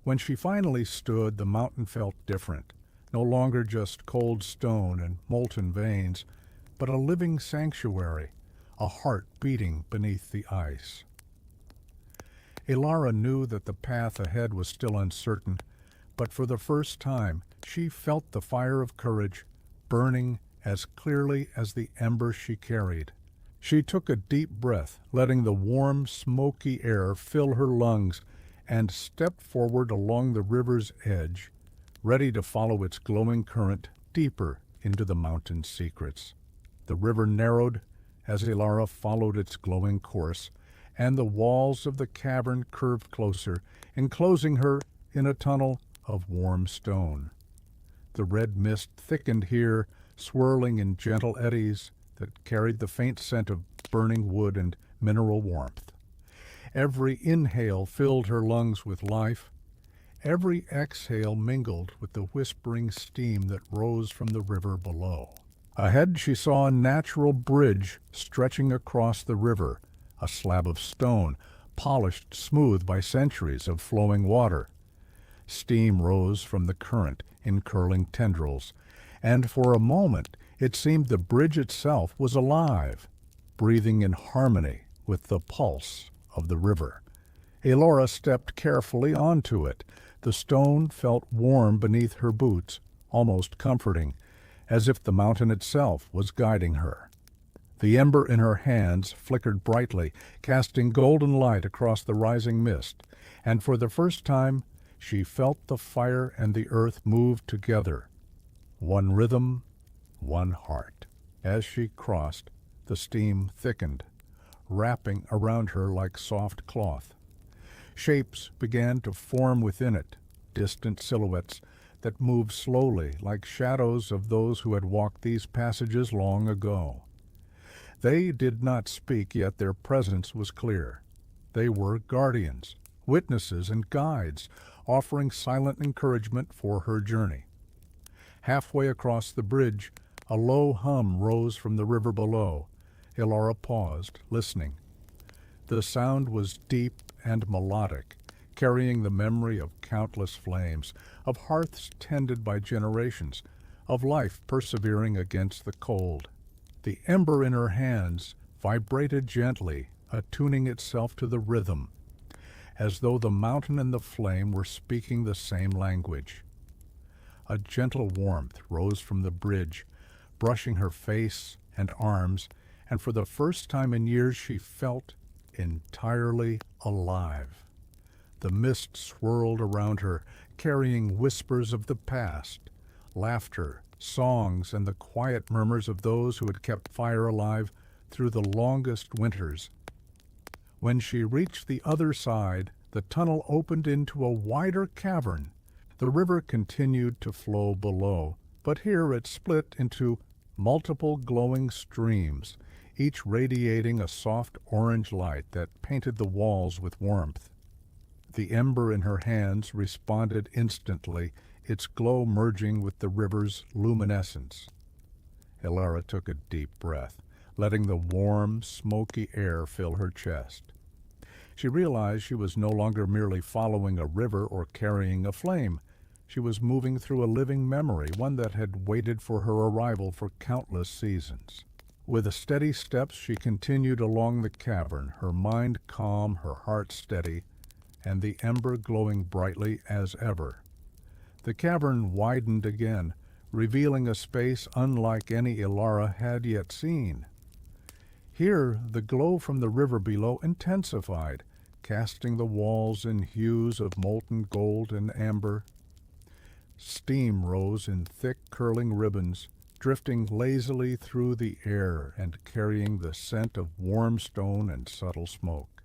When she finally stood, the mountain felt different, no longer just cold stone and molten veins, but a living sanctuary, a heart beating beneath the ice. Ilara knew that the path ahead was still uncertain, but for the first time she felt the fire of courage burning as clearly as the ember she carried. She took a deep breath, letting the warm, smoky air fill her lungs, and stepped forward along the river's edge, ready to follow its glowing current deeper into the mountain's secrets. The river narrowed as Ilara followed its glowing course, and the walls of the cavern curved closer, enclosing her in a tunnel of warm stone. The red mist thickened here, swirling in gentle eddies that carried the faint scent of burning wood and mineral warmth. Every inhale filled her lungs with life. Every exhale mingled with the whispering steam that rose from the river below. Ahead she saw a natural bridge stretching across the river, a slab of stone, polished smooth by centuries of flowing water. Steam rose from the current in curling tendrils, and for a moment it seemed the bridge itself was alive, breathing in harmony with the pulse of the river. Elora stepped carefully onto it. The stone felt warm beneath her boots, almost comforting, as if the mountain itself was guiding her. The ember in her hands flickered brightly, casting golden light across the rising mist, and for the first time she felt the fire and the earth move together, one rhythm, one heart. As she crossed, the steam thickened, wrapping around her like soft cloth. Shapes began to form within it, distant silhouettes that moved slowly like shadows of those who had walked these passages long ago. They did not speak, yet their presence was clear. They were guardians, witnesses, and guides, offering silent encouragement for her journey. Halfway across the bridge, a low hum rose from the river below. Elora paused, listening. The sound was deep and melodic, carrying the memory of countless flames, of hearths tended by generations, of life persevering against the cold. The ember in her hands vibrated gently, attuning itself to the rhythm, as though the mountain and the flame were speaking the same language. A gentle warmth rose from the bridge, brushing her face and arms, and for the first time in years she felt entirely alive. The mist swirled around her, carrying whispers of the past, laughter, songs, and the quiet murmurs of those who had kept fire alive through the longest winters. When she reached the other side, the tunnel opened into a wider cavern. The river continued to flow below, but here it split into multiple glowing streams, each radiating a soft orange light that painted the walls with warmth. The ember in her hands responded instantly, its glow merging with the river's luminescence. Elora took a deep breath, letting the warm, smoky air fill her chest. She realized she was no longer merely following a river or carrying a flame. She was moving through a living memory, one that had waited for her arrival for countless seasons. With steady steps she continued along the cavern, her mind calm, her heart steady, and the ember glowing brightly as ever. The cavern widened again, revealing a space unlike any Elora had yet seen. Here the glow from the river below intensified, casting the walls in hues of molten gold and amber. Steam rose in thick curling ribbons, drifting lazily through the air and carrying the scent of warm stone and subtle smoke.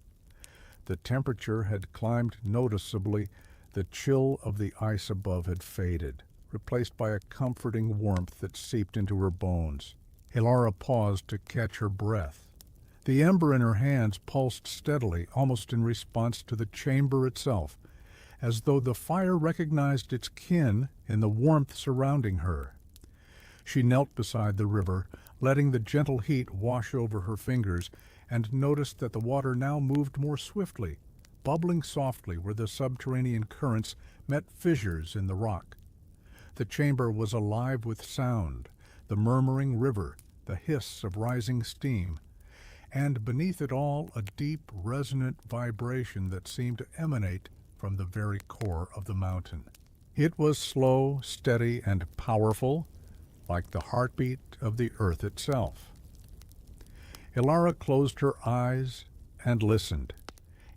The temperature had climbed noticeably. The chill of the ice above had faded, replaced by a comforting warmth that seeped into her bones. Elora paused to catch her breath. The ember in her hands pulsed steadily, almost in response to the chamber itself, as though the fire recognized its kin in the warmth surrounding her. She knelt beside the river, letting the gentle heat wash over her fingers, and noticed that the water now moved more swiftly, bubbling softly where the subterranean currents met fissures in the rock. The chamber was alive with sound, the murmuring river, the hiss of rising steam, and beneath it all a deep, resonant vibration that seemed to emanate from the very core of the mountain. It was slow, steady, and powerful, like the heartbeat of the earth itself. Elora closed her eyes and listened.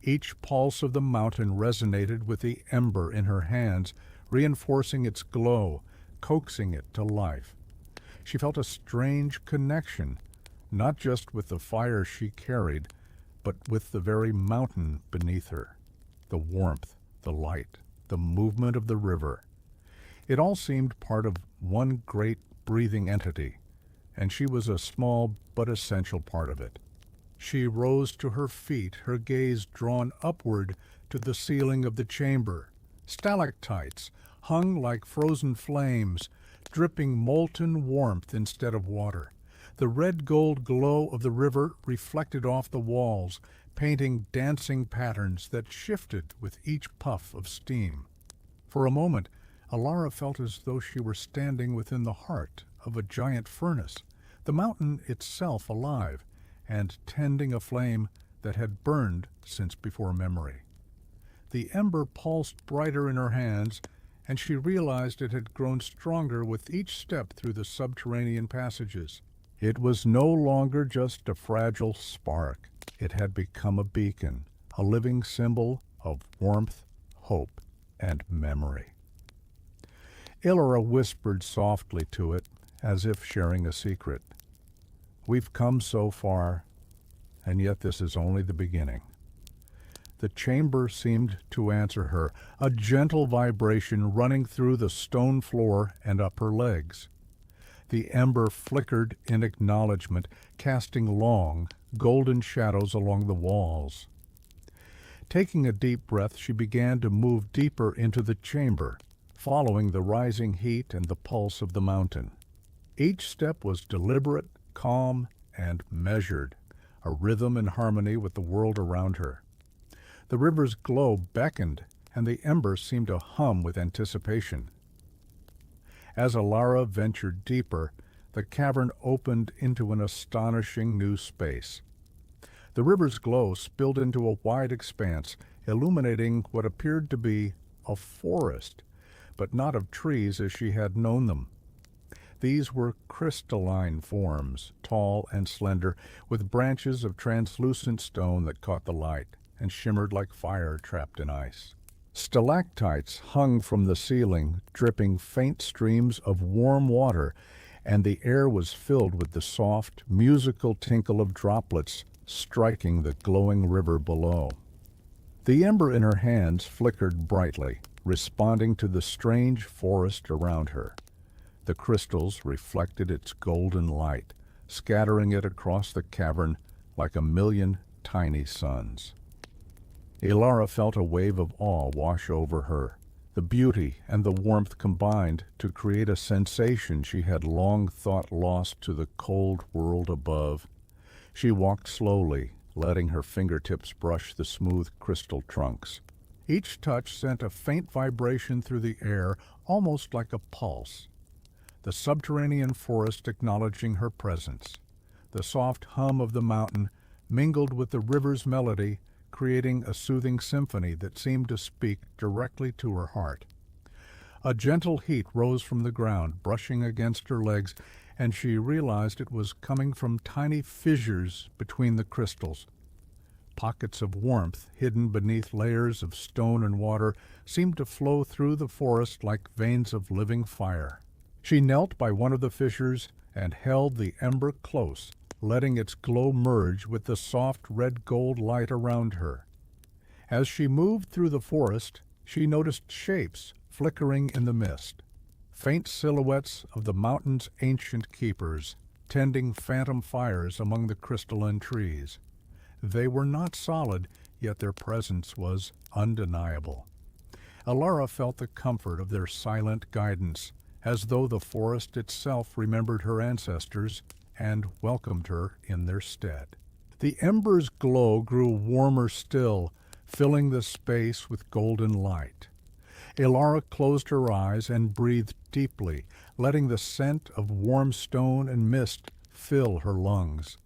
Each pulse of the mountain resonated with the ember in her hands, reinforcing its glow, coaxing it to life. She felt a strange connection, not just with the fire she carried, but with the very mountain beneath her. The warmth, the light, the movement of the river. It all seemed part of one great breathing entity, and she was a small but essential part of it. She rose to her feet, her gaze drawn upward to the ceiling of the chamber. Stalactites hung like frozen flames, dripping molten warmth instead of water. The red-gold glow of the river reflected off the walls, painting dancing patterns that shifted with each puff of steam. For a moment, Alara felt as though she were standing within the heart of a giant furnace, the mountain itself alive, and tending a flame that had burned since before memory. The ember pulsed brighter in her hands, and she realized it had grown stronger with each step through the subterranean passages. It was no longer just a fragile spark. It had become a beacon, a living symbol of warmth, hope, and memory. Ilara whispered softly to it, as if sharing a secret. "We've come so far, and yet this is only the beginning." The chamber seemed to answer her, a gentle vibration running through the stone floor and up her legs. The ember flickered in acknowledgement, casting long, golden shadows along the walls. Taking a deep breath, she began to move deeper into the chamber, following the rising heat and the pulse of the mountain. Each step was deliberate, calm, and measured, a rhythm in harmony with the world around her. The river's glow beckoned, and the embers seemed to hum with anticipation. As Alara ventured deeper, the cavern opened into an astonishing new space. The river's glow spilled into a wide expanse, illuminating what appeared to be a forest, but not of trees as she had known them. These were crystalline forms, tall and slender, with branches of translucent stone that caught the light and shimmered like fire trapped in ice. Stalactites hung from the ceiling, dripping faint streams of warm water, and the air was filled with the soft, musical tinkle of droplets striking the glowing river below. The ember in her hands flickered brightly, responding to the strange forest around her. The crystals reflected its golden light, scattering it across the cavern like a million tiny suns. Ilara felt a wave of awe wash over her. The beauty and the warmth combined to create a sensation she had long thought lost to the cold world above. She walked slowly, letting her fingertips brush the smooth crystal trunks. Each touch sent a faint vibration through the air, almost like a pulse. The subterranean forest acknowledging her presence. The soft hum of the mountain mingled with the river's melody, creating a soothing symphony that seemed to speak directly to her heart. A gentle heat rose from the ground, brushing against her legs, and she realized it was coming from tiny fissures between the crystals. Pockets of warmth, hidden beneath layers of stone and water, seemed to flow through the forest like veins of living fire. She knelt by one of the fissures and held the ember close, letting its glow merge with the soft red-gold light around her. As she moved through the forest, she noticed shapes flickering in the mist, faint silhouettes of the mountain's ancient keepers, tending phantom fires among the crystalline trees. They were not solid, yet their presence was undeniable. Alara felt the comfort of their silent guidance, as though the forest itself remembered her ancestors and welcomed her in their stead. The ember's glow grew warmer still, filling the space with golden light. Ilara closed her eyes and breathed deeply, letting the scent of warm stone and mist fill her lungs.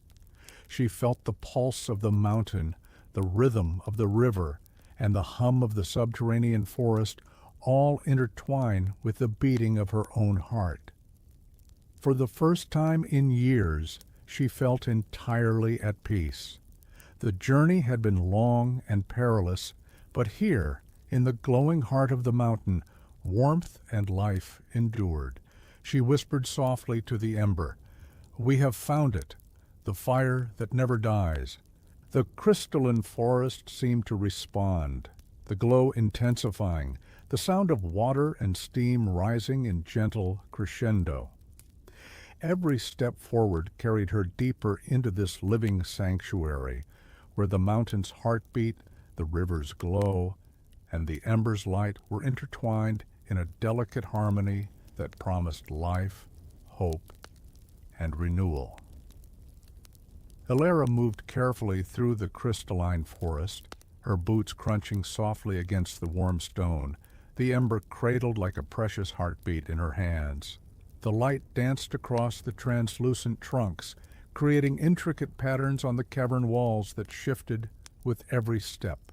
She felt the pulse of the mountain, the rhythm of the river, and the hum of the subterranean forest all intertwine with the beating of her own heart. For the first time in years, she felt entirely at peace. The journey had been long and perilous, but here, in the glowing heart of the mountain, warmth and life endured. She whispered softly to the ember, "We have found it, the fire that never dies." The crystalline forest seemed to respond, the glow intensifying, the sound of water and steam rising in gentle crescendo. Every step forward carried her deeper into this living sanctuary, where the mountain's heartbeat, the river's glow, and the ember's light were intertwined in a delicate harmony that promised life, hope, and renewal. Elara moved carefully through the crystalline forest, her boots crunching softly against the warm stone, the ember cradled like a precious heartbeat in her hands. The light danced across the translucent trunks, creating intricate patterns on the cavern walls that shifted with every step.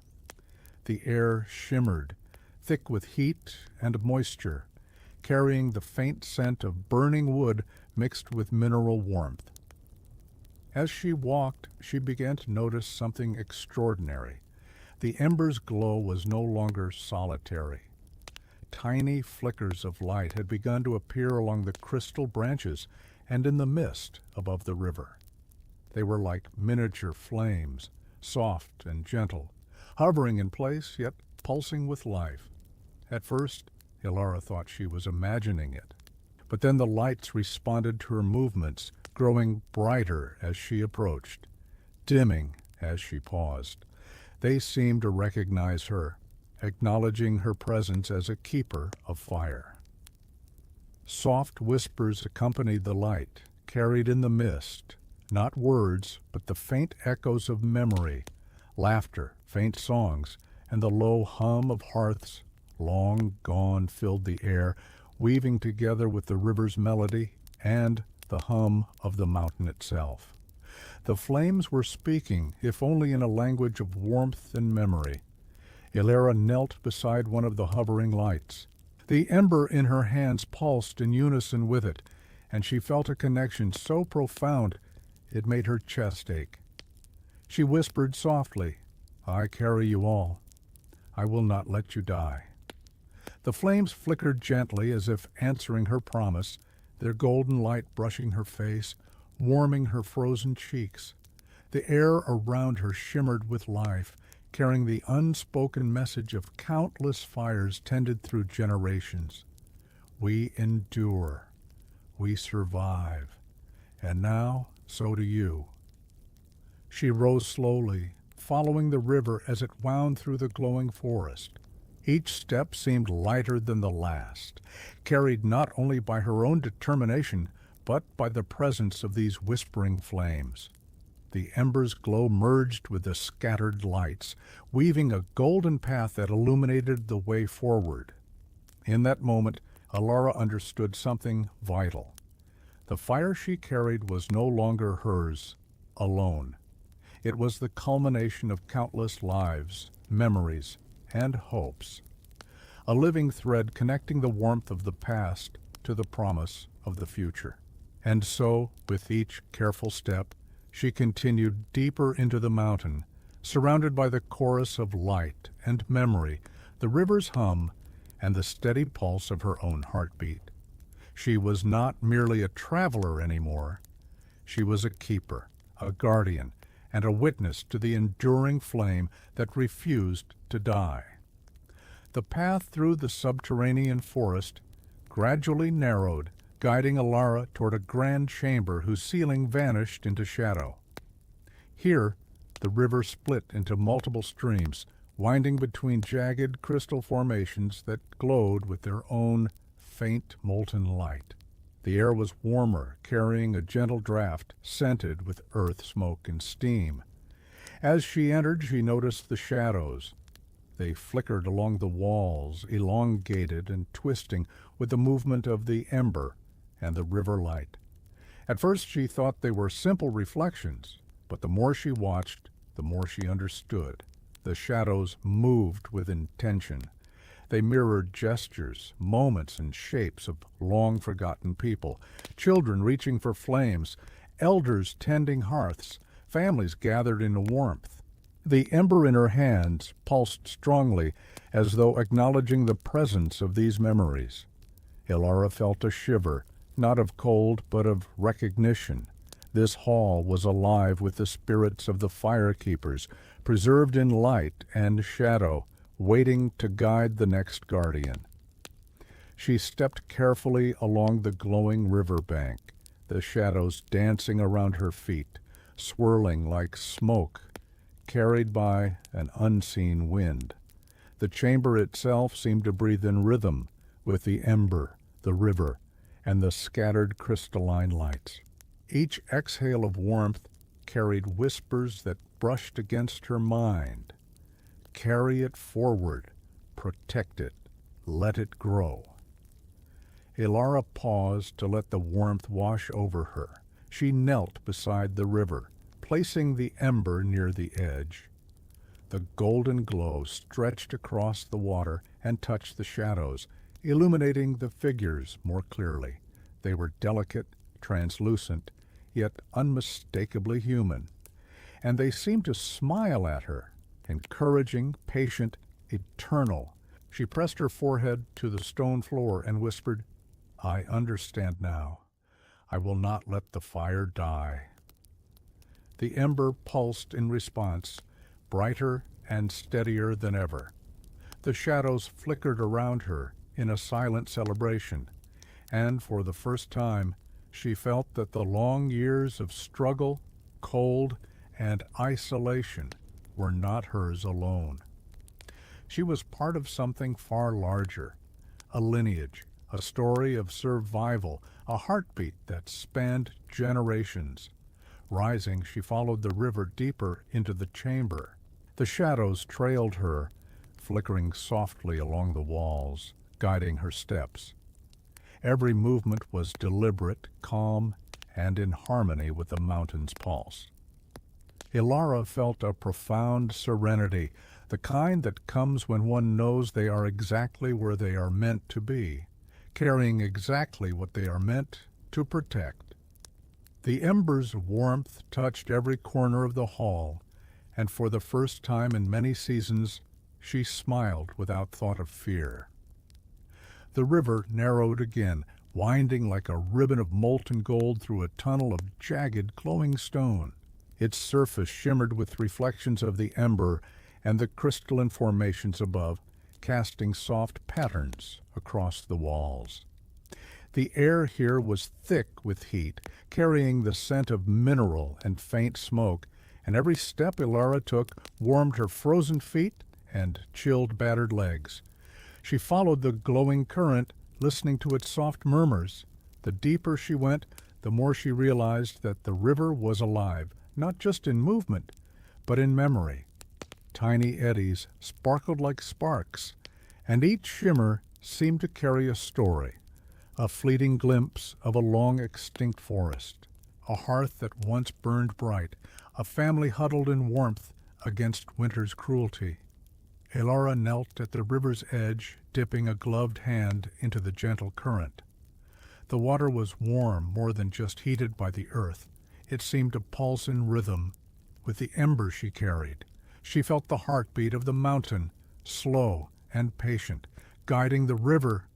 The air shimmered, thick with heat and moisture, carrying the faint scent of burning wood mixed with mineral warmth. As she walked, she began to notice something extraordinary. The ember's glow was no longer solitary. Tiny flickers of light had begun to appear along the crystal branches and in the mist above the river. They were like miniature flames, soft and gentle, hovering in place yet pulsing with life. At first, Elara thought she was imagining it, but then the lights responded to her movements, growing brighter as she approached, dimming as she paused. They seemed to recognize her, acknowledging her presence as a keeper of fire. Soft whispers accompanied the light, carried in the mist, not words, but the faint echoes of memory, laughter, faint songs, and the low hum of hearths long gone filled the air, weaving together with the river's melody and the hum of the mountain itself. The flames were speaking, if only in a language of warmth and memory. Elara knelt beside one of the hovering lights. The ember in her hands pulsed in unison with it, and she felt a connection so profound it made her chest ache. She whispered softly, "I carry you all. I will not let you die." The flames flickered gently as if answering her promise, their golden light brushing her face, warming her frozen cheeks. The air around her shimmered with life, carrying the unspoken message of countless fires tended through generations. We endure. We survive. And now, so do you. She rose slowly, following the river as it wound through the glowing forest. Each step seemed lighter than the last, carried not only by her own determination, but by the presence of these whispering flames. The ember's glow merged with the scattered lights, weaving a golden path that illuminated the way forward. In that moment, Elara understood something vital. The fire she carried was no longer hers, alone. It was the culmination of countless lives, memories, and hopes. A living thread connecting the warmth of the past to the promise of the future. And so, with each careful step, she continued deeper into the mountain, surrounded by the chorus of light and memory, the river's hum, and the steady pulse of her own heartbeat. She was not merely a traveler anymore. She was a keeper, a guardian, and a witness to the enduring flame that refused to die. The path through the subterranean forest gradually narrowed, guiding Elara toward a grand chamber whose ceiling vanished into shadow. Here, the river split into multiple streams, winding between jagged crystal formations that glowed with their own faint molten light. The air was warmer, carrying a gentle draft, scented with earth smoke and steam. As she entered, she noticed the shadows. They flickered along the walls, elongated and twisting with the movement of the ember and the river light. At first she thought they were simple reflections, but the more she watched, the more she understood. The shadows moved with intention. They mirrored gestures, moments, and shapes of long-forgotten people, children reaching for flames, elders tending hearths, families gathered in warmth. The ember in her hands pulsed strongly, as though acknowledging the presence of these memories. Elara felt a shiver, not of cold, but of recognition. This hall was alive with the spirits of the fire-keepers, preserved in light and shadow, waiting to guide the next guardian. She stepped carefully along the glowing river bank, the shadows dancing around her feet, swirling like smoke, carried by an unseen wind. The chamber itself seemed to breathe in rhythm with the ember, the river, and the scattered crystalline lights. Each exhale of warmth carried whispers that brushed against her mind. Carry it forward, protect it, let it grow. Ilara paused to let the warmth wash over her. She knelt beside the river, placing the ember near the edge. The golden glow stretched across the water and touched the shadows, illuminating the figures more clearly. They were delicate, translucent, yet unmistakably human, and they seemed to smile at her, encouraging, patient, eternal. She pressed her forehead to the stone floor and whispered, "I understand now. I will not let the fire die." The ember pulsed in response, brighter and steadier than ever. The shadows flickered around her in a silent celebration, and for the first time she felt that the long years of struggle, cold, and isolation were not hers alone. She was part of something far larger, a lineage, a story of survival, a heartbeat that spanned generations. Rising, she followed the river deeper into the chamber. The shadows trailed her, flickering softly along the walls, guiding her steps. Every movement was deliberate, calm, and in harmony with the mountain's pulse. Ilara felt a profound serenity, the kind that comes when one knows they are exactly where they are meant to be, carrying exactly what they are meant to protect. The embers' warmth touched every corner of the hall, and for the first time in many seasons, she smiled without thought of fear. The river narrowed again, winding like a ribbon of molten gold through a tunnel of jagged, glowing stone. Its surface shimmered with reflections of the ember and the crystalline formations above, casting soft patterns across the walls. The air here was thick with heat, carrying the scent of mineral and faint smoke, and every step Ilara took warmed her frozen feet and chilled battered legs. She followed the glowing current, listening to its soft murmurs. The deeper she went, the more she realized that the river was alive, not just in movement, but in memory. Tiny eddies sparkled like sparks, and each shimmer seemed to carry a story, a fleeting glimpse of a long-extinct forest, a hearth that once burned bright, a family huddled in warmth against winter's cruelty. Ilara knelt at the river's edge, dipping a gloved hand into the gentle current. The water was warm more than just heated by the earth. It seemed to pulse in rhythm with the embers she carried. She felt the heartbeat of the mountain, slow and patient, guiding the river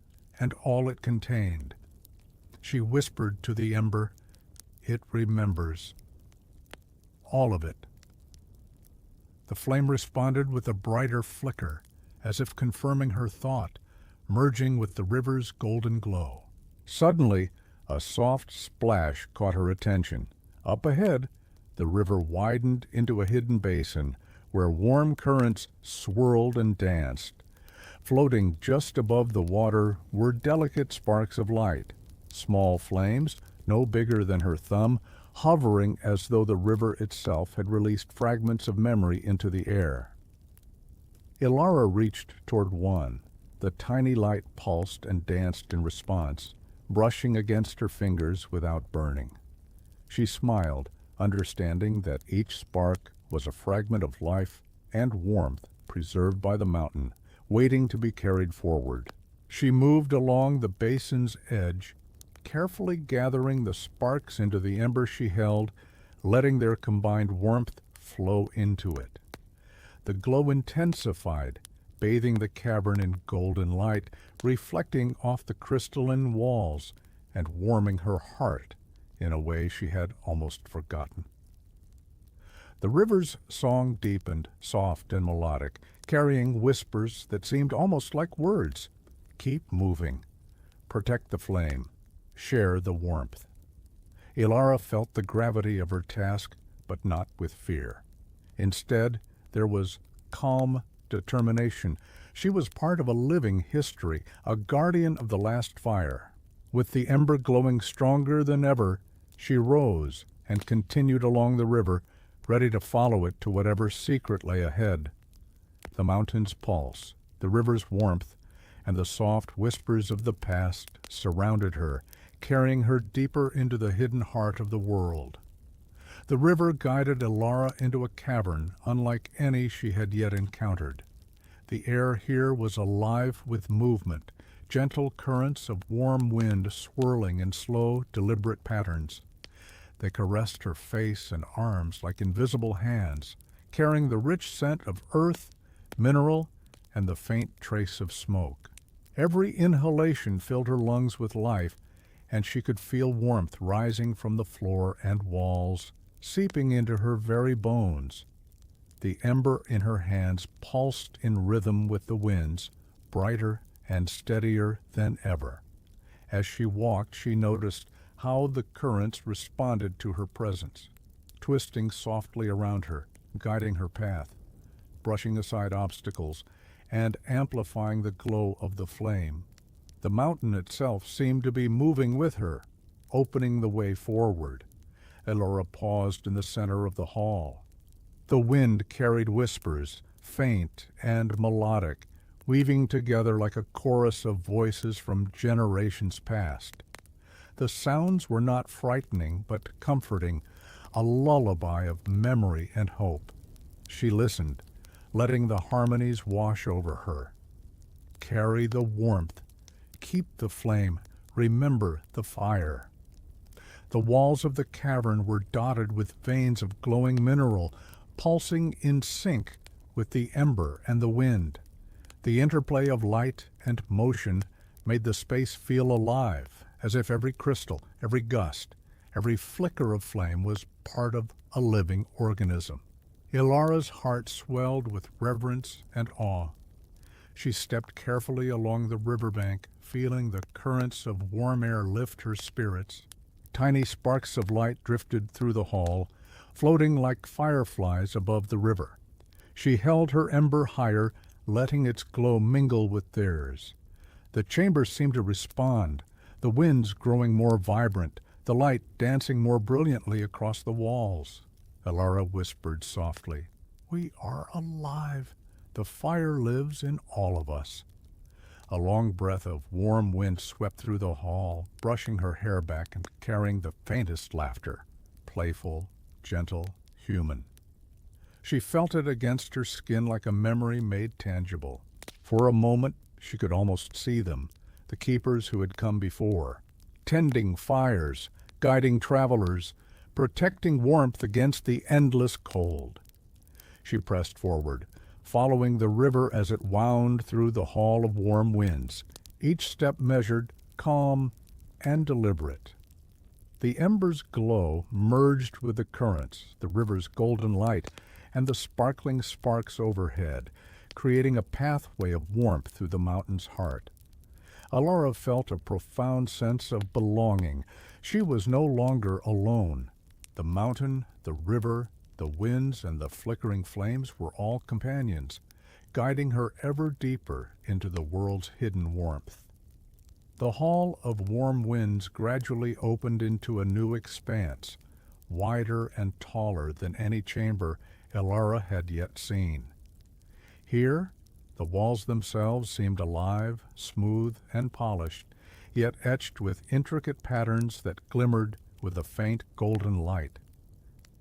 and all it contained. She whispered to the ember, "It remembers. All of it." The flame responded with a brighter flicker, as if confirming her thought, merging with the river's golden glow. Suddenly, a soft splash caught her attention. Up ahead, the river widened into a hidden basin where warm currents swirled and danced. Floating just above the water were delicate sparks of light, small flames, no bigger than her thumb, hovering as though the river itself had released fragments of memory into the air. Ilara reached toward one. The tiny light pulsed and danced in response, brushing against her fingers without burning. She smiled, understanding that each spark was a fragment of life and warmth preserved by the mountain, waiting to be carried forward. She moved along the basin's edge, carefully gathering the sparks into the ember she held, letting their combined warmth flow into it. The glow intensified, bathing the cavern in golden light, reflecting off the crystalline walls and warming her heart in a way she had almost forgotten. The river's song deepened, soft and melodic, carrying whispers that seemed almost like words. Keep moving. Protect the flame. Share the warmth. Ilara felt the gravity of her task, but not with fear. Instead, there was calm determination. She was part of a living history, a guardian of the last fire, With the ember glowing stronger than ever, she rose and continued along the river, ready to follow it to whatever secret lay ahead. The mountain's pulse, the river's warmth, and the soft whispers of the past surrounded her, carrying her deeper into the hidden heart of the world. The river guided Elara into a cavern unlike any she had yet encountered. The air here was alive with movement, gentle currents of warm wind swirling in slow, deliberate patterns. They caressed her face and arms like invisible hands, carrying the rich scent of earth, mineral, and the faint trace of smoke. Every inhalation filled her lungs with life, and she could feel warmth rising from the floor and walls, seeping into her very bones. The ember in her hands pulsed in rhythm with the winds, brighter and steadier than ever. As she walked, she noticed how the currents responded to her presence, twisting softly around her, guiding her path, brushing aside obstacles, and amplifying the glow of the flame. The mountain itself seemed to be moving with her, opening the way forward. Elara paused in the center of the hall. The wind carried whispers, faint and melodic, weaving together like a chorus of voices from generations past. The sounds were not frightening, but comforting, a lullaby of memory and hope. She listened, letting the harmonies wash over her. Carry the warmth. Keep the flame. Remember the fire. The walls of the cavern were dotted with veins of glowing mineral, pulsing in sync with the ember and the wind. The interplay of light and motion made the space feel alive, as if every crystal, every gust, every flicker of flame was part of a living organism. Elara's heart swelled with reverence and awe. She stepped carefully along the riverbank, feeling the currents of warm air lift her spirits. Tiny sparks of light drifted through the hall, floating like fireflies above the river. She held her ember higher, letting its glow mingle with theirs. The chamber seemed to respond, the winds growing more vibrant, the light dancing more brilliantly across the walls. Elara whispered softly, "We are alive. The fire lives in all of us." A long breath of warm wind swept through the hall, brushing her hair back and carrying the faintest laughter, playful, gentle, human. She felt it against her skin like a memory made tangible. For a moment, she could almost see them, the keepers who had come before, tending fires, guiding travelers, protecting warmth against the endless cold. She pressed forward, following the river as it wound through the hall of warm winds, each step measured, calm, and deliberate. The embers' glow merged with the currents, the river's golden light, and the sparkling sparks overhead, creating a pathway of warmth through the mountain's heart. Elara felt a profound sense of belonging. She was no longer alone. The mountain, the river, the winds, and the flickering flames were all companions, guiding her ever deeper into the world's hidden warmth. The hall of warm winds gradually opened into a new expanse, wider and taller than any chamber Elara had yet seen. Here, the walls themselves seemed alive, smooth, and polished, yet etched with intricate patterns that glimmered with a faint golden light.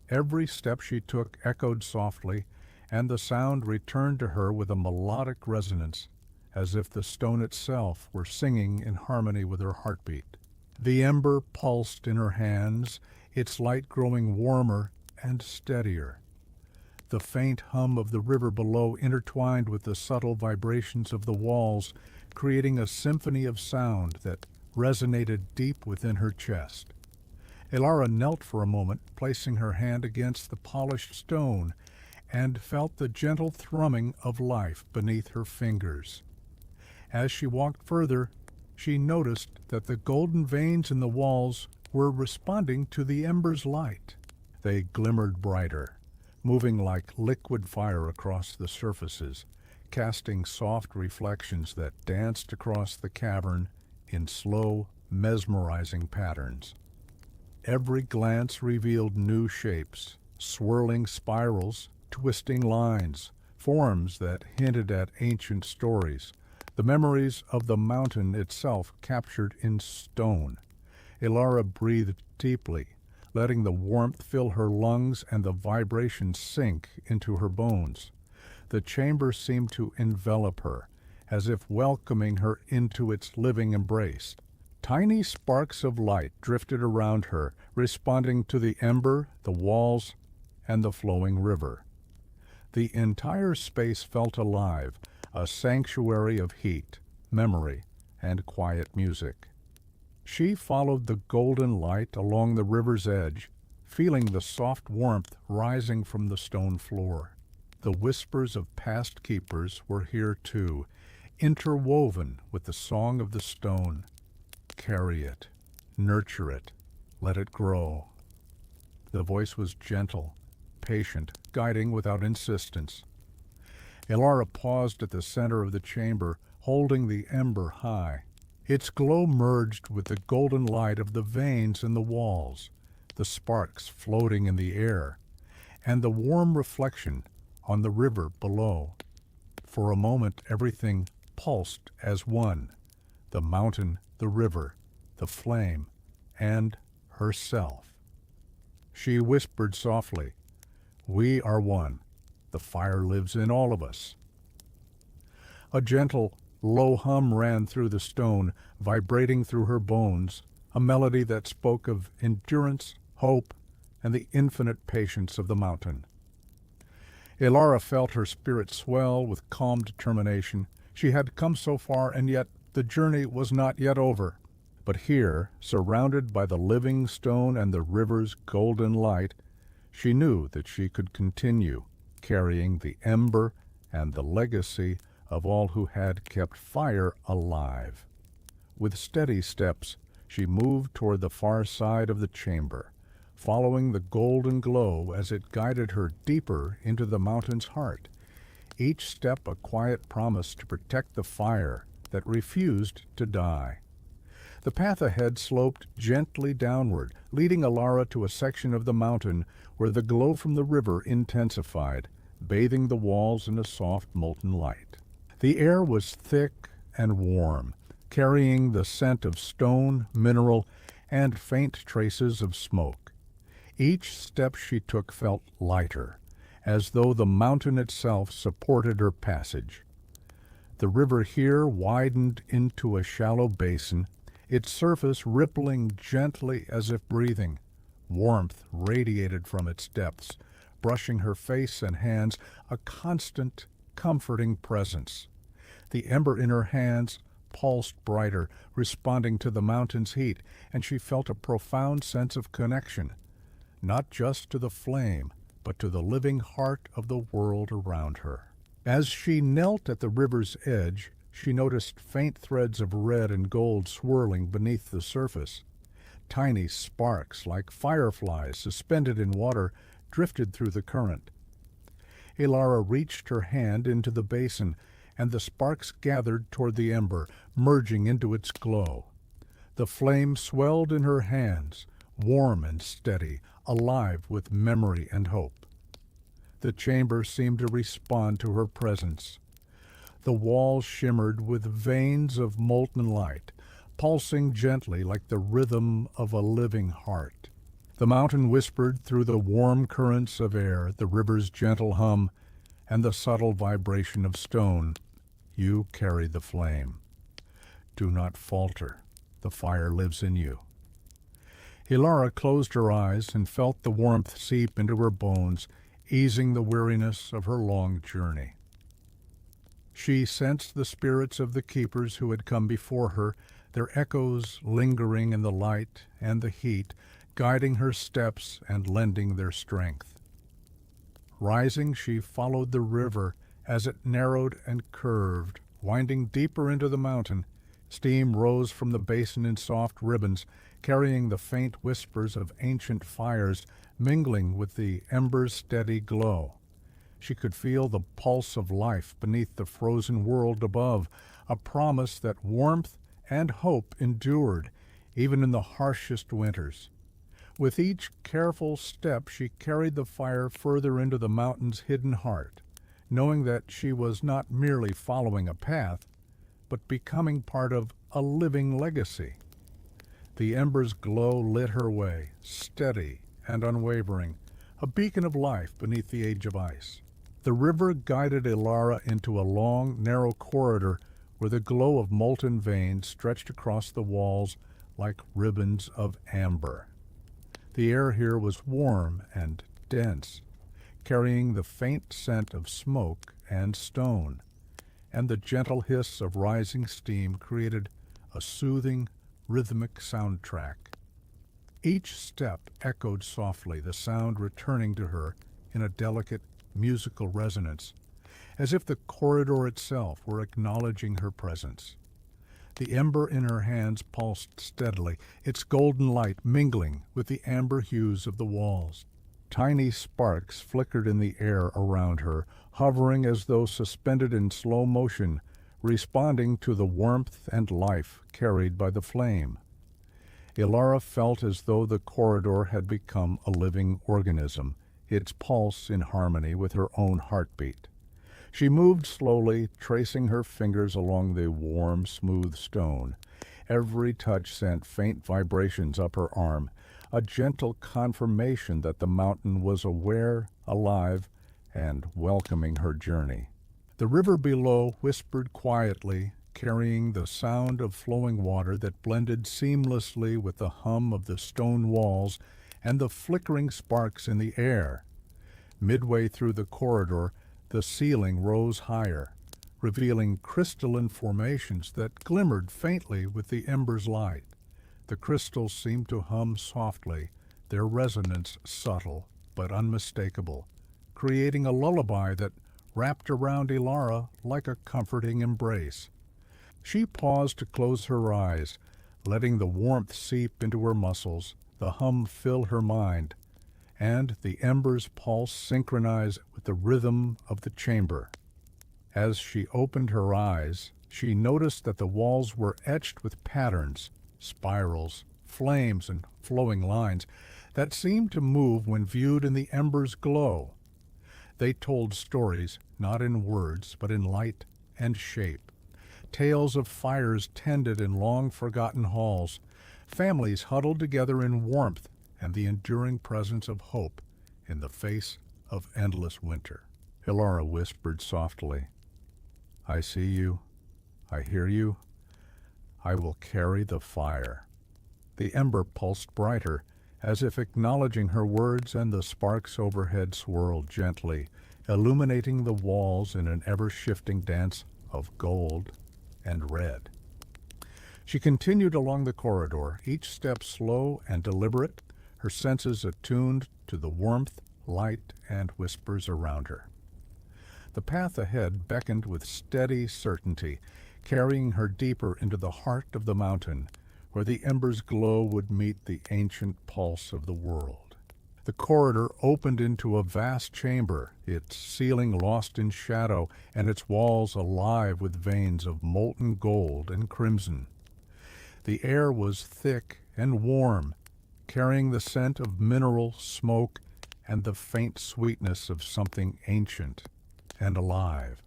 Every step she took echoed softly, and the sound returned to her with a melodic resonance, as if the stone itself were singing in harmony with her heartbeat. The ember pulsed in her hands, its light growing warmer and steadier. The faint hum of the river below intertwined with the subtle vibrations of the walls, creating a symphony of sound that resonated deep within her chest. Elara knelt for a moment, placing her hand against the polished stone, and felt the gentle thrumming of life beneath her fingers. As she walked further, she noticed that the golden veins in the walls were responding to the ember's light. They glimmered brighter, moving like liquid fire across the surfaces, casting soft reflections that danced across the cavern in slow, mesmerizing patterns. Every glance revealed new shapes, swirling spirals, twisting lines, forms that hinted at ancient stories, the memories of the mountain itself captured in stone. Ilara breathed deeply, letting the warmth fill her lungs and the vibration sink into her bones. The chamber seemed to envelop her, as if welcoming her into its living embrace. Tiny sparks of light drifted around her, responding to the ember, the walls, and the flowing river. The entire space felt alive, a sanctuary of heat, memory, and quiet music. She followed the golden light along the river's edge, feeling the soft warmth rising from the stone floor. The whispers of past keepers were here too, interwoven with the song of the stone. Carry it, nurture it, let it grow. The voice was gentle, patient, guiding without insistence. Ilara paused at the center of the chamber, holding the ember high. Its glow merged with the golden light of the veins in the walls, the sparks floating in the air, and the warm reflection on the river below. For a moment everything pulsed as one, the mountain, the river, the flame, and herself. She whispered softly, "We are one. The fire lives in all of us." A gentle, low hum ran through the stone, vibrating through her bones, a melody that spoke of endurance, hope, and the infinite patience of the mountain. Ilara felt her spirit swell with calm determination. She had come so far, and yet the journey was not yet over. But here, surrounded by the living stone and the river's golden light, she knew that she could continue, carrying the ember and the legacy of all who had kept fire alive. With steady steps, she moved toward the far side of the chamber, following the golden glow as it guided her deeper into the mountain's heart, each step a quiet promise to protect the fire that refused to die. The path ahead sloped gently downward, leading Ilara to a section of the mountain where the glow from the river intensified, bathing the walls in a soft molten light. The air was thick and warm, carrying the scent of stone, mineral, and faint traces of smoke. Each step she took felt lighter, as though the mountain itself supported her passage. The river here widened into a shallow basin, its surface rippling gently as if breathing. Warmth radiated from its depths, brushing her face and hands, a constant, comforting presence. The ember in her hands pulsed brighter, responding to the mountain's heat, and she felt a profound sense of connection, not just to the flame, but to the living heart of the world around her. As she knelt at the river's edge, she noticed faint threads of red and gold swirling beneath the surface. Tiny sparks, like fireflies suspended in water, drifted through the current. Ilara reached her hand into the basin, and the sparks gathered toward the ember, merging into its glow. The flame swelled in her hands, warm and steady, alive with memory and hope. The chamber seemed to respond to her presence. The walls shimmered with veins of molten light, pulsing gently like the rhythm of a living heart. The mountain whispered through the warm currents of air, the river's gentle hum, and the subtle vibration of stone. You carry the flame. Do not falter. The fire lives in you. Ilara closed her eyes and felt the warmth seep into her bones, easing the weariness of her long journey. She sensed the spirits of the keepers who had come before her, their echoes lingering in the light and the heat, guiding her steps and lending their strength. Rising, she followed the river as it narrowed and curved, winding deeper into the mountain. Steam rose from the basin in soft ribbons, carrying the faint whispers of ancient fires, mingling with the embers' steady glow. She could feel the pulse of life beneath the frozen world above, a promise that warmth and hope endured, even in the harshest winters. With each careful step she carried the fire further into the mountain's hidden heart, knowing that she was not merely following a path, but becoming part of a living legacy. The ember's glow lit her way, steady and unwavering, a beacon of life beneath the age of ice. The river guided Ilara into a long, narrow corridor where the glow of molten veins stretched across the walls like ribbons of amber. The air here was warm and dense, carrying the faint scent of smoke and stone, and the gentle hiss of rising steam created a soothing, rhythmic soundtrack. Each step echoed softly, the sound returning to her in a delicate musical resonance, as if the corridor itself were acknowledging her presence. The ember in her hands pulsed steadily, its golden light mingling with the amber hues of the walls. Tiny sparks flickered in the air around her, hovering as though suspended in slow motion, responding to the warmth and life carried by the flame. Ilara felt as though the corridor had become a living organism, its pulse in harmony with her own heartbeat. She moved slowly, tracing her fingers along the warm, smooth stone. Every touch sent faint vibrations up her arm, a gentle confirmation that the mountain was aware, alive, and welcoming her journey. The river below whispered quietly, carrying the sound of flowing water that blended seamlessly with the hum of the stone walls and the flickering sparks in the air. Midway through the corridor, the ceiling rose higher, revealing crystalline formations that glimmered faintly with the ember's light. The crystals seemed to hum softly, their resonance subtle but unmistakable, creating a lullaby that wrapped around Ilara like a comforting embrace. She paused to close her eyes, letting the warmth seep into her muscles, the hum fill her mind, and the ember's pulse synchronize with the rhythm of the chamber. As she opened her eyes, she noticed that the walls were etched with patterns, spirals, flames, and flowing lines that seemed to move when viewed in the ember's glow. They told stories, not in words, but in light and shape. Tales of fires tended in long-forgotten halls, families huddled together in warmth, and the enduring presence of hope in the face of endless winter. Ilara whispered softly, "I see you. I hear you. I will carry the fire." The ember pulsed brighter, as if acknowledging her words, and the sparks overhead swirled gently, illuminating the walls in an ever-shifting dance of gold and red. She continued along the corridor, each step slow and deliberate, her senses attuned to the warmth, light, and whispers around her. The path ahead beckoned with steady certainty, carrying her deeper into the heart of the mountain, where the ember's glow would meet the ancient pulse of the world. The corridor opened into a vast chamber, its ceiling lost in shadow and its walls alive with veins of molten gold and crimson. The air was thick and warm, carrying the scent of mineral, smoke, and the faint sweetness of something ancient and alive.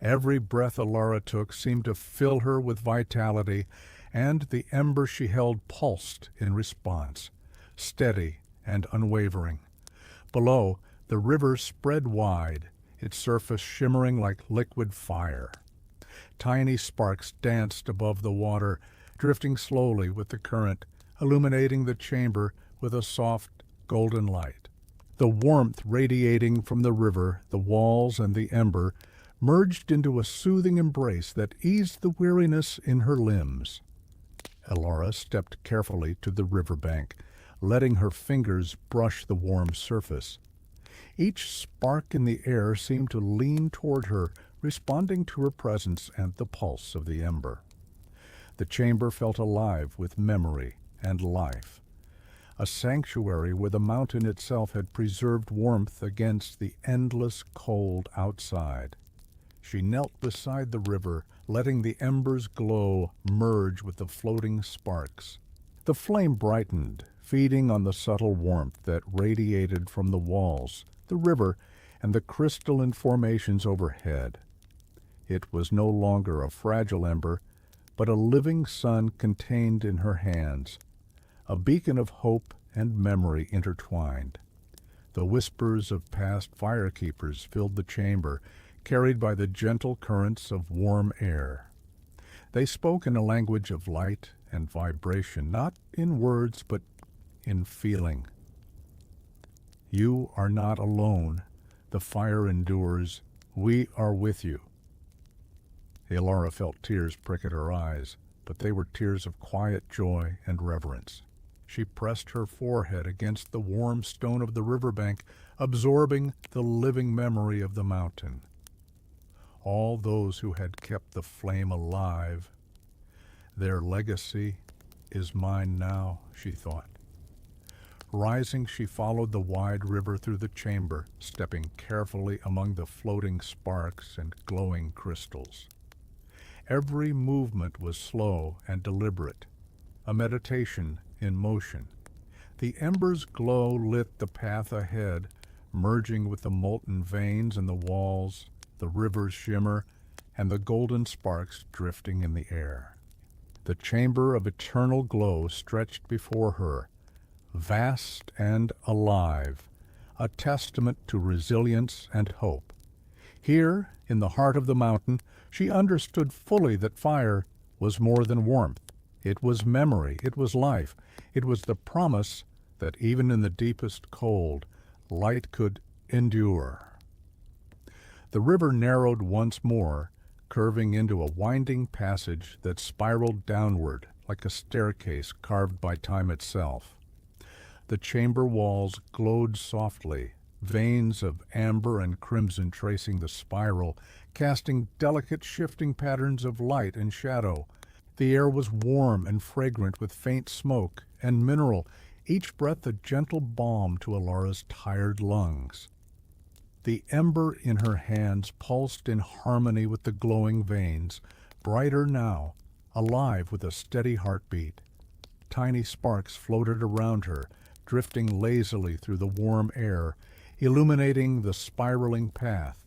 Every breath Ilara took seemed to fill her with vitality, and the ember she held pulsed in response, steady and unwavering. Below, the river spread wide, its surface shimmering like liquid fire. Tiny sparks danced above the water, drifting slowly with the current, illuminating the chamber with a soft, golden light. The warmth radiating from the river, the walls, and the ember merged into a soothing embrace that eased the weariness in her limbs. Ilara stepped carefully to the riverbank, letting her fingers brush the warm surface. Each spark in the air seemed to lean toward her, responding to her presence and the pulse of the ember. The chamber felt alive with memory and life, a sanctuary where the mountain itself had preserved warmth against the endless cold outside. She knelt beside the river, letting the ember's glow merge with the floating sparks. The flame brightened, feeding on the subtle warmth that radiated from the walls, the river, and the crystalline formations overhead. It was no longer a fragile ember, but a living sun contained in her hands, a beacon of hope and memory intertwined. The whispers of past firekeepers filled the chamber, carried by the gentle currents of warm air. They spoke in a language of light and vibration, not in words but in feeling. You are not alone. The fire endures. We are with you. Elara felt tears prick at her eyes, but they were tears of quiet joy and reverence. She pressed her forehead against the warm stone of the riverbank, absorbing the living memory of the mountain. All those who had kept the flame alive, their legacy is mine now, she thought. Rising, she followed the wide river through the chamber, stepping carefully among the floating sparks and glowing crystals. Every movement was slow and deliberate, a meditation in motion. The ember's glow lit the path ahead, merging with the molten veins in the walls, the river's shimmer, and the golden sparks drifting in the air. The chamber of eternal glow stretched before her, vast and alive, a testament to resilience and hope. Here, in the heart of the mountain, she understood fully that fire was more than warmth. It was memory, it was life, it was the promise that even in the deepest cold, light could endure. The river narrowed once more, curving into a winding passage that spiraled downward like a staircase carved by time itself. The chamber walls glowed softly, veins of amber and crimson tracing the spiral, casting delicate shifting patterns of light and shadow. The air was warm and fragrant with faint smoke and mineral, each breath a gentle balm to Elara's tired lungs. The ember in her hands pulsed in harmony with the glowing veins, brighter now, alive with a steady heartbeat. Tiny sparks floated around her, drifting lazily through the warm air, illuminating the spiraling path.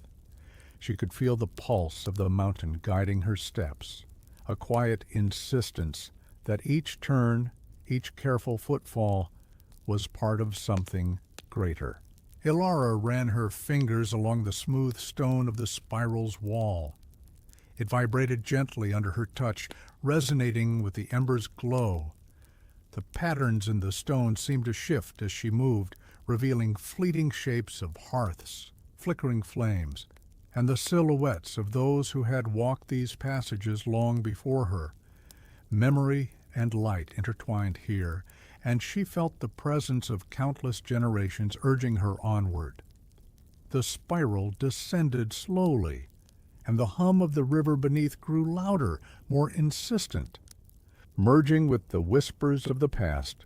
She could feel the pulse of the mountain guiding her steps, a quiet insistence that each turn, each careful footfall, was part of something greater. Elara ran her fingers along the smooth stone of the spiral's wall. It vibrated gently under her touch, resonating with the ember's glow. The patterns in the stone seemed to shift as she moved, revealing fleeting shapes of hearths, flickering flames, and the silhouettes of those who had walked these passages long before her. Memory and light intertwined here, and she felt the presence of countless generations urging her onward. The spiral descended slowly, and the hum of the river beneath grew louder, more insistent, merging with the whispers of the past.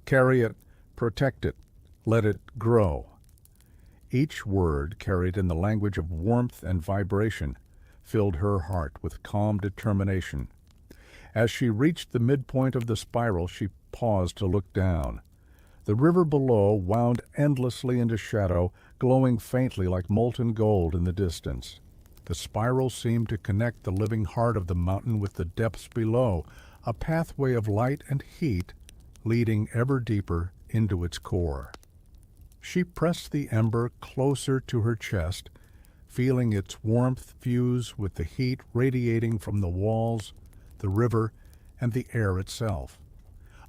Carry it, protect it, let it grow. Each word, carried in the language of warmth and vibration, filled her heart with calm determination. As she reached the midpoint of the spiral, she paused to look down. The river below wound endlessly into shadow, glowing faintly like molten gold in the distance. The spiral seemed to connect the living heart of the mountain with the depths below, a pathway of light and heat leading ever deeper into its core. She pressed the ember closer to her chest, feeling its warmth fuse with the heat radiating from the walls, the river, and the air itself.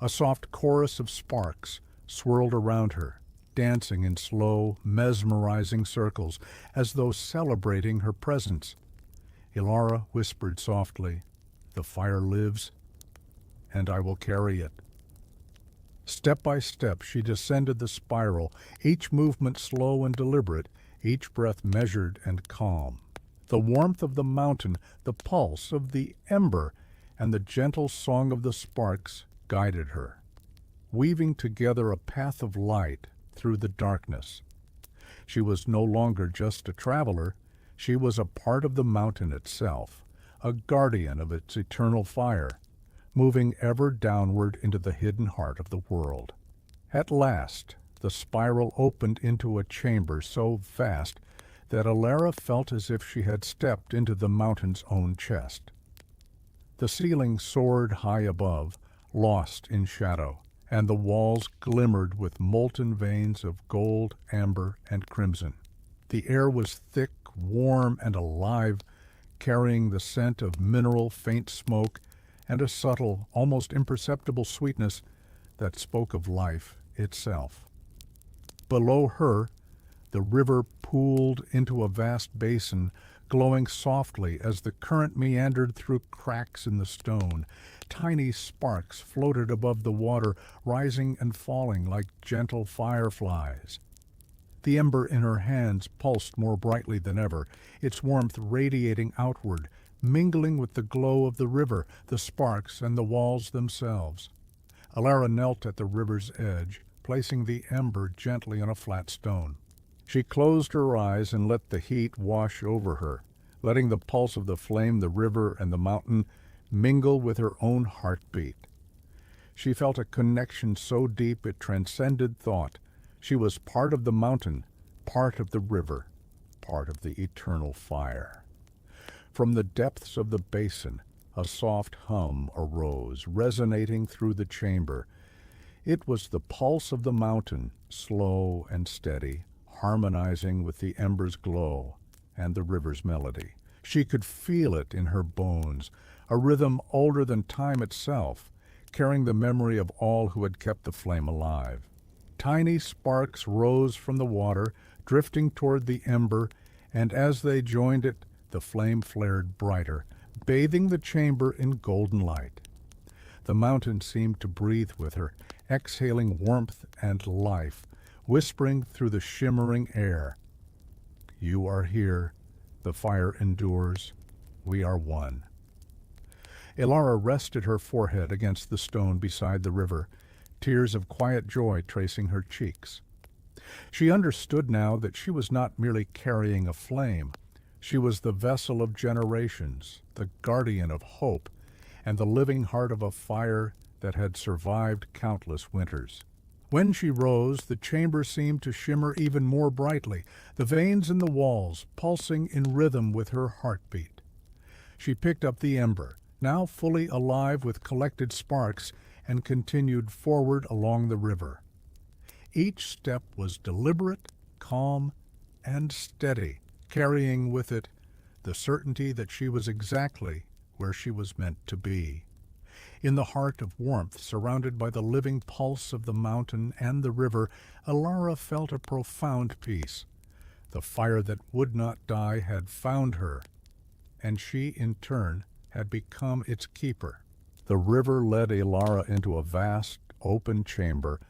A soft chorus of sparks swirled around her, dancing in slow, mesmerizing circles, as though celebrating her presence. Elara whispered softly, "The fire lives, and I will carry it." Step by step she descended the spiral, each movement slow and deliberate, each breath measured and calm. The warmth of the mountain, the pulse of the ember, and the gentle song of the sparks guided her, weaving together a path of light through the darkness. She was no longer just a traveler, she was a part of the mountain itself, a guardian of its eternal fire, moving ever downward into the hidden heart of the world. At last, the spiral opened into a chamber so vast that Alara felt as if she had stepped into the mountain's own chest. The ceiling soared high above, lost in shadow, and the walls glimmered with molten veins of gold, amber, and crimson. The air was thick, warm, and alive, carrying the scent of mineral faint smoke and a subtle, almost imperceptible sweetness that spoke of life itself. Below her, the river pooled into a vast basin, glowing softly as the current meandered through cracks in the stone. Tiny sparks floated above the water, rising and falling like gentle fireflies. The ember in her hands pulsed more brightly than ever, its warmth radiating outward, mingling with the glow of the river, the sparks, and the walls themselves. Alara knelt at the river's edge, placing the ember gently on a flat stone. She closed her eyes and let the heat wash over her, letting the pulse of the flame, the river, and the mountain mingle with her own heartbeat. She felt a connection so deep it transcended thought. She was part of the mountain, part of the river, part of the eternal fire. From the depths of the basin, a soft hum arose, resonating through the chamber. It was the pulse of the mountain, slow and steady, harmonizing with the ember's glow and the river's melody. She could feel it in her bones, a rhythm older than time itself, carrying the memory of all who had kept the flame alive. Tiny sparks rose from the water, drifting toward the ember, and as they joined it, the flame flared brighter, bathing the chamber in golden light. The mountain seemed to breathe with her, exhaling warmth and life, whispering through the shimmering air. You are here, the fire endures, we are one. Alara rested her forehead against the stone beside the river, tears of quiet joy tracing her cheeks. She understood now that she was not merely carrying a flame. She was the vessel of generations, the guardian of hope, and the living heart of a fire that had survived countless winters. When she rose, the chamber seemed to shimmer even more brightly, the veins in the walls pulsing in rhythm with her heartbeat. She picked up the ember, now fully alive with collected sparks, and continued forward along the river. Each step was deliberate, calm, and steady, carrying with it the certainty that she was exactly where she was meant to be. In the heart of warmth, surrounded by the living pulse of the mountain and the river, Alara felt a profound peace. The fire that would not die had found her, and she, in turn, had become its keeper. The river led Alara into a vast, open chamber,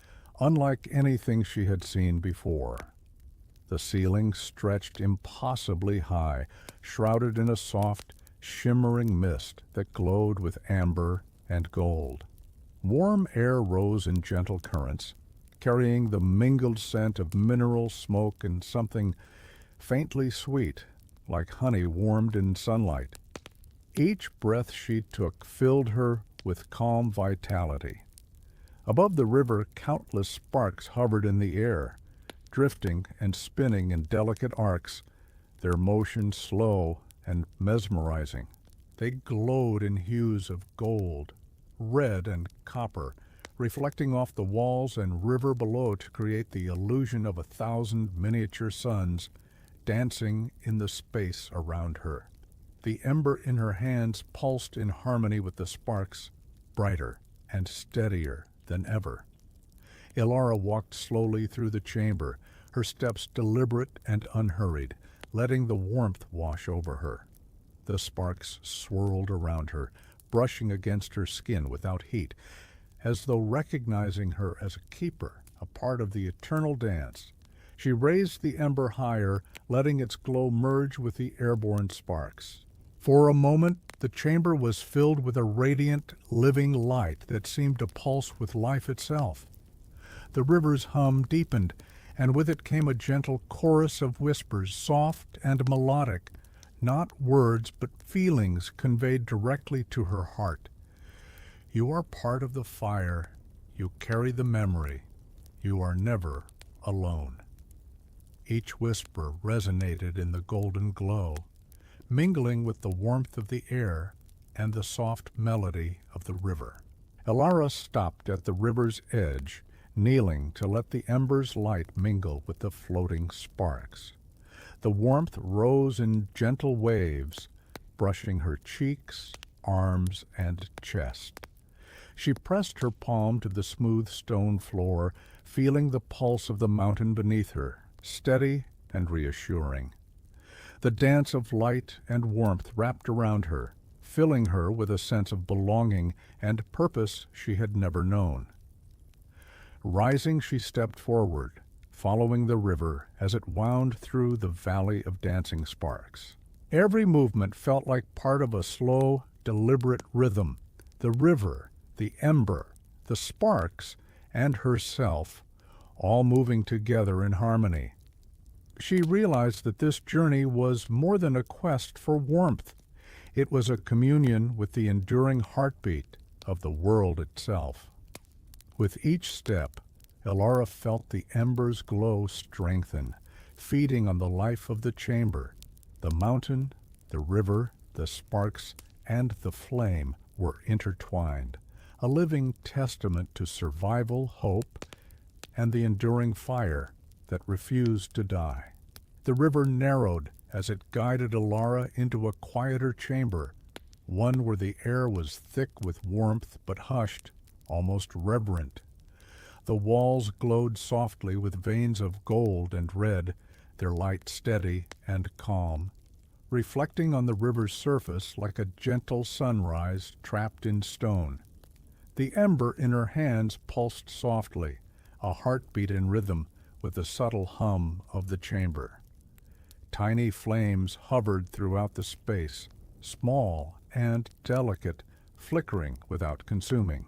unlike anything she had seen before. The ceiling stretched impossibly high, shrouded in a soft, shimmering mist that glowed with amber and gold. Warm air rose in gentle currents, carrying the mingled scent of mineral smoke and something faintly sweet, like honey warmed in sunlight. Each breath she took filled her with calm vitality. Above the river, countless sparks hovered in the air, drifting and spinning in delicate arcs, their motion slow and mesmerizing. They glowed in hues of gold, red, and copper, reflecting off the walls and river below to create the illusion of 1,000 miniature suns dancing in the space around her. The ember in her hands pulsed in harmony with the sparks, brighter and steadier than ever. Alara walked slowly through the chamber, her steps deliberate and unhurried, letting the warmth wash over her. The sparks swirled around her, brushing against her skin without heat, as though recognizing her as a keeper, a part of the eternal dance. She raised the ember higher, letting its glow merge with the airborne sparks. For a moment, the chamber was filled with a radiant, living light that seemed to pulse with life itself. The river's hum deepened, and with it came a gentle chorus of whispers, soft and melodic, not words but feelings conveyed directly to her heart. You are part of the fire. You carry the memory. You are never alone. Each whisper resonated in the golden glow, mingling with the warmth of the air and the soft melody of the river. Elara stopped at the river's edge, kneeling to let the embers' light mingle with the floating sparks. The warmth rose in gentle waves, brushing her cheeks, arms, and chest. She pressed her palm to the smooth stone floor, feeling the pulse of the mountain beneath her, steady and reassuring. The dance of light and warmth wrapped around her, filling her with a sense of belonging and purpose she had never known. Rising, she stepped forward, following the river as it wound through the valley of dancing sparks. Every movement felt like part of a slow, deliberate rhythm. The river, the ember, the sparks, and herself, all moving together in harmony. She realized that this journey was more than a quest for warmth. It was a communion with the enduring heartbeat of the world itself. With each step, Elara felt the embers' glow strengthen, feeding on the life of the chamber. The mountain, the river, the sparks, and the flame were intertwined, a living testament to survival, hope, and the enduring fire that refused to die. The river narrowed as it guided Elara into a quieter chamber, one where the air was thick with warmth but hushed, almost reverent. The walls glowed softly with veins of gold and red, their light steady and calm, reflecting on the river's surface like a gentle sunrise trapped in stone. The ember in her hands pulsed softly, a heartbeat in rhythm with the subtle hum of the chamber. Tiny flames hovered throughout the space, small and delicate, flickering without consuming.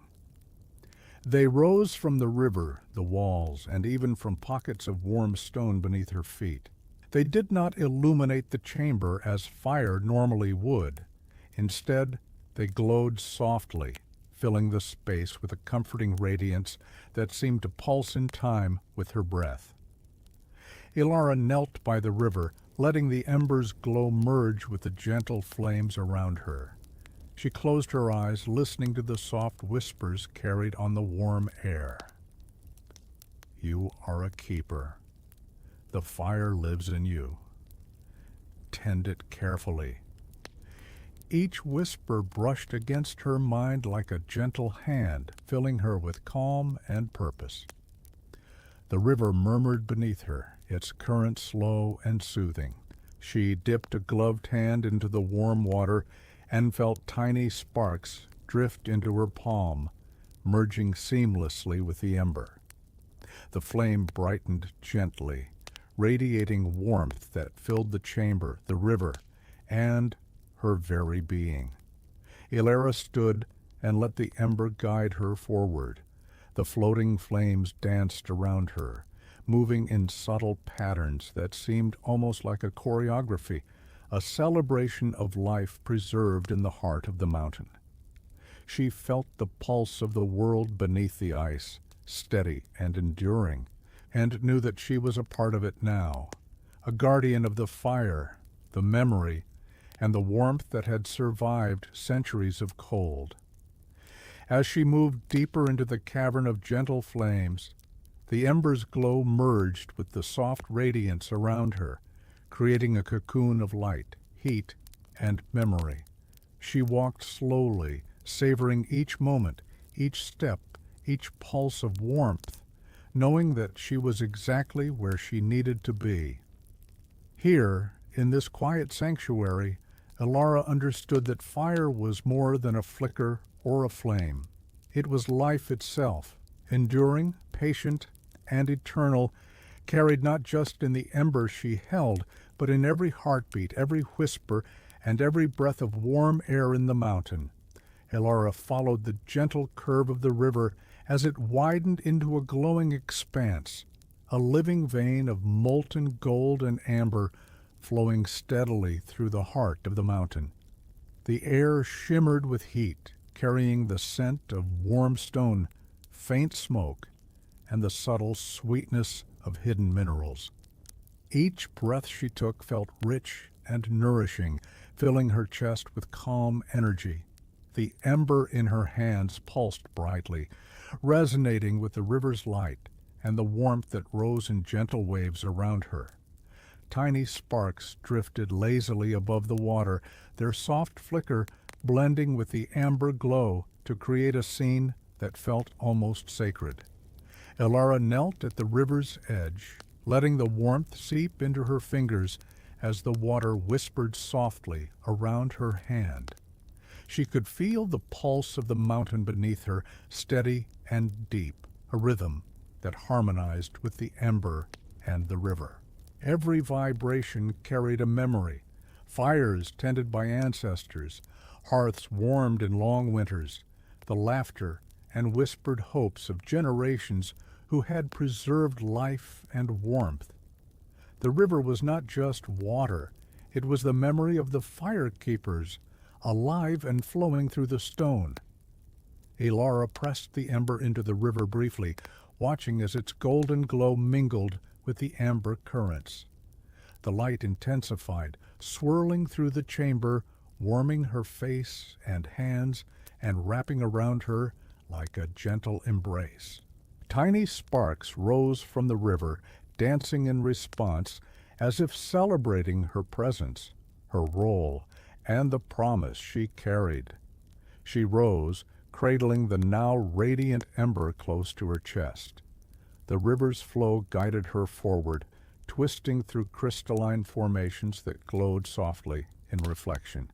They rose from the river, the walls, and even from pockets of warm stone beneath her feet. They did not illuminate the chamber as fire normally would. Instead, they glowed softly, filling the space with a comforting radiance that seemed to pulse in time with her breath. Elara knelt by the river, letting the embers' glow merge with the gentle flames around her. She closed her eyes, listening to the soft whispers carried on the warm air. You are a keeper. The fire lives in you. Tend it carefully. Each whisper brushed against her mind like a gentle hand, filling her with calm and purpose. The river murmured beneath her, its current slow and soothing. She dipped a gloved hand into the warm water and felt tiny sparks drift into her palm, merging seamlessly with the ember. The flame brightened gently, radiating warmth that filled the chamber, the river, and her very being. Elara stood and let the ember guide her forward. The floating flames danced around her, moving in subtle patterns that seemed almost like a choreography, a celebration of life preserved in the heart of the mountain. She felt the pulse of the world beneath the ice, steady and enduring, and knew that she was a part of it now, a guardian of the fire, the memory, and the warmth that had survived centuries of cold. As she moved deeper into the cavern of gentle flames, the embers' glow merged with the soft radiance around her, creating a cocoon of light, heat, and memory. She walked slowly, savoring each moment, each step, each pulse of warmth, knowing that she was exactly where she needed to be. Here, in this quiet sanctuary, Elara understood that fire was more than a flicker or a flame. It was life itself, enduring, patient, and eternal, carried not just in the embers she held, but in every heartbeat, every whisper, and every breath of warm air in the mountain. Elara followed the gentle curve of the river as it widened into a glowing expanse, a living vein of molten gold and amber flowing steadily through the heart of the mountain. The air shimmered with heat, carrying the scent of warm stone, faint smoke, and the subtle sweetness of hidden minerals. Each breath she took felt rich and nourishing, filling her chest with calm energy. The ember in her hands pulsed brightly, resonating with the river's light and the warmth that rose in gentle waves around her. Tiny sparks drifted lazily above the water, their soft flicker blending with the amber glow to create a scene that felt almost sacred. Elara knelt at the river's edge, letting the warmth seep into her fingers as the water whispered softly around her hand. She could feel the pulse of the mountain beneath her, steady and deep, a rhythm that harmonized with the ember and the river. Every vibration carried a memory: fires tended by ancestors, hearths warmed in long winters, the laughter and whispered hopes of generations who had preserved life and warmth. The river was not just water, it was the memory of the fire keepers, alive and flowing through the stone. Elara pressed the ember into the river briefly, watching as its golden glow mingled with the amber currents. The light intensified, swirling through the chamber, warming her face and hands and wrapping around her like a gentle embrace. Tiny sparks rose from the river, dancing in response, as if celebrating her presence, her role, and the promise she carried. She rose, cradling the now radiant ember close to her chest. The river's flow guided her forward, twisting through crystalline formations that glowed softly in reflection.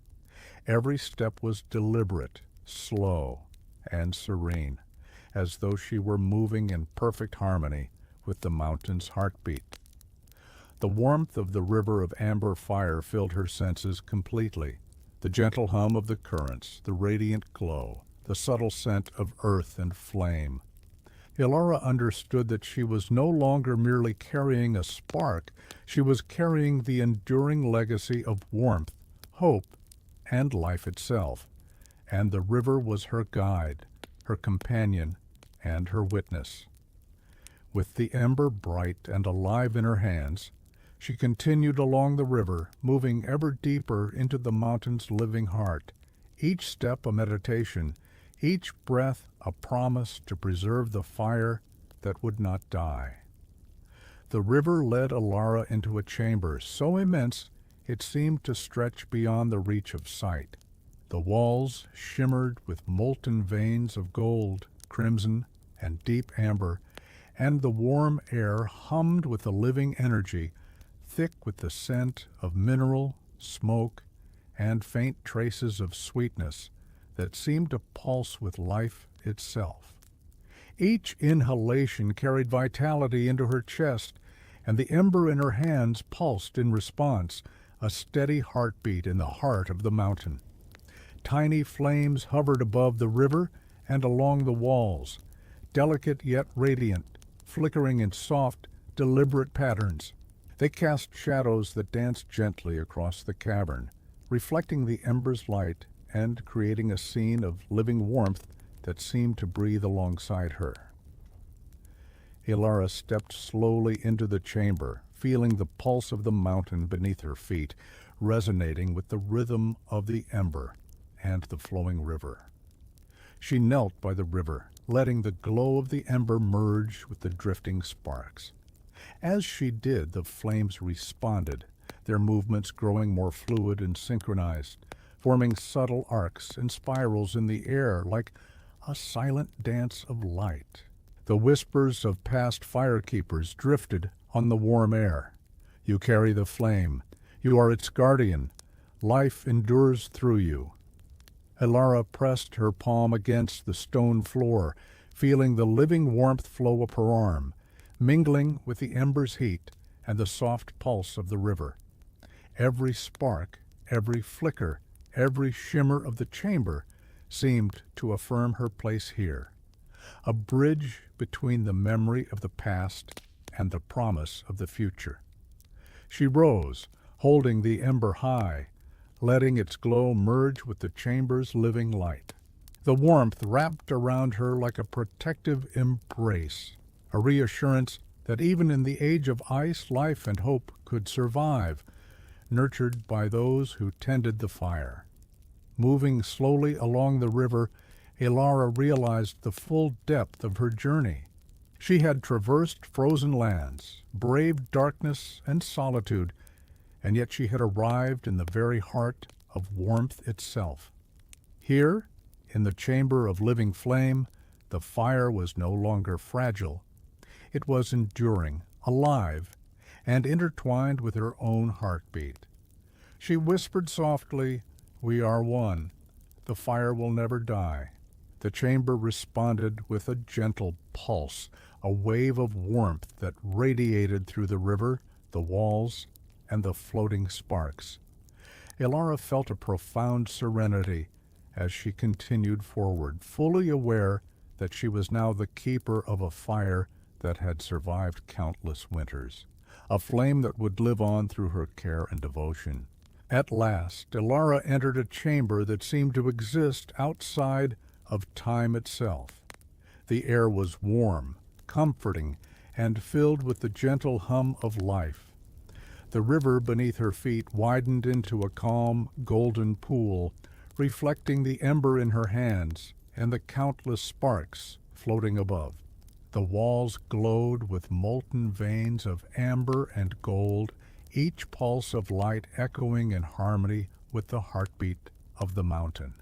Every step was deliberate, slow, and serene, as though she were moving in perfect harmony with the mountain's heartbeat. The warmth of the river of amber fire filled her senses completely. The gentle hum of the currents, the radiant glow, the subtle scent of earth and flame. Elara understood that she was no longer merely carrying a spark, she was carrying the enduring legacy of warmth, hope, and life itself. And the river was her guide, her companion, and her witness. With the ember bright and alive in her hands, she continued along the river, moving ever deeper into the mountain's living heart, each step a meditation, each breath a promise to preserve the fire that would not die. The river led Elara into a chamber so immense it seemed to stretch beyond the reach of sight. The walls shimmered with molten veins of gold, crimson, and deep amber, and the warm air hummed with a living energy, thick with the scent of mineral, smoke, and faint traces of sweetness that seemed to pulse with life itself. Each inhalation carried vitality into her chest, and the ember in her hands pulsed in response, a steady heartbeat in the heart of the mountain. Tiny flames hovered above the river and along the walls, delicate yet radiant, flickering in soft, deliberate patterns. They cast shadows that danced gently across the cavern, reflecting the ember's light and creating a scene of living warmth that seemed to breathe alongside her. Elara stepped slowly into the chamber, feeling the pulse of the mountain beneath her feet, resonating with the rhythm of the ember and the flowing river. She knelt by the river, letting the glow of the ember merge with the drifting sparks. As she did, the flames responded, their movements growing more fluid and synchronized, forming subtle arcs and spirals in the air like a silent dance of light. The whispers of past firekeepers drifted on the warm air. You carry the flame. You are its guardian. Life endures through you. Elara pressed her palm against the stone floor, feeling the living warmth flow up her arm, mingling with the ember's heat and the soft pulse of the river. Every spark, every flicker, every shimmer of the chamber seemed to affirm her place here, a bridge between the memory of the past and the promise of the future. She rose, holding the ember high, letting its glow merge with the chamber's living light. The warmth wrapped around her like a protective embrace, a reassurance that even in the age of ice, life and hope could survive, nurtured by those who tended the fire. Moving slowly along the river, Elara realized the full depth of her journey. She had traversed frozen lands, braved darkness and solitude, and yet she had arrived in the very heart of warmth itself. Here, in the chamber of living flame, the fire was no longer fragile. It was enduring, alive, and intertwined with her own heartbeat. She whispered softly, "We are one. The fire will never die." The chamber responded with a gentle pulse, a wave of warmth that radiated through the river, the walls, and the floating sparks. Elara felt a profound serenity as she continued forward, fully aware that she was now the keeper of a fire that had survived countless winters, a flame that would live on through her care and devotion. At last, Elara entered a chamber that seemed to exist outside of time itself. The air was warm, comforting, and filled with the gentle hum of life. The river beneath her feet widened into a calm, golden pool, reflecting the ember in her hands and the countless sparks floating above. The walls glowed with molten veins of amber and gold, each pulse of light echoing in harmony with the heartbeat of the mountain.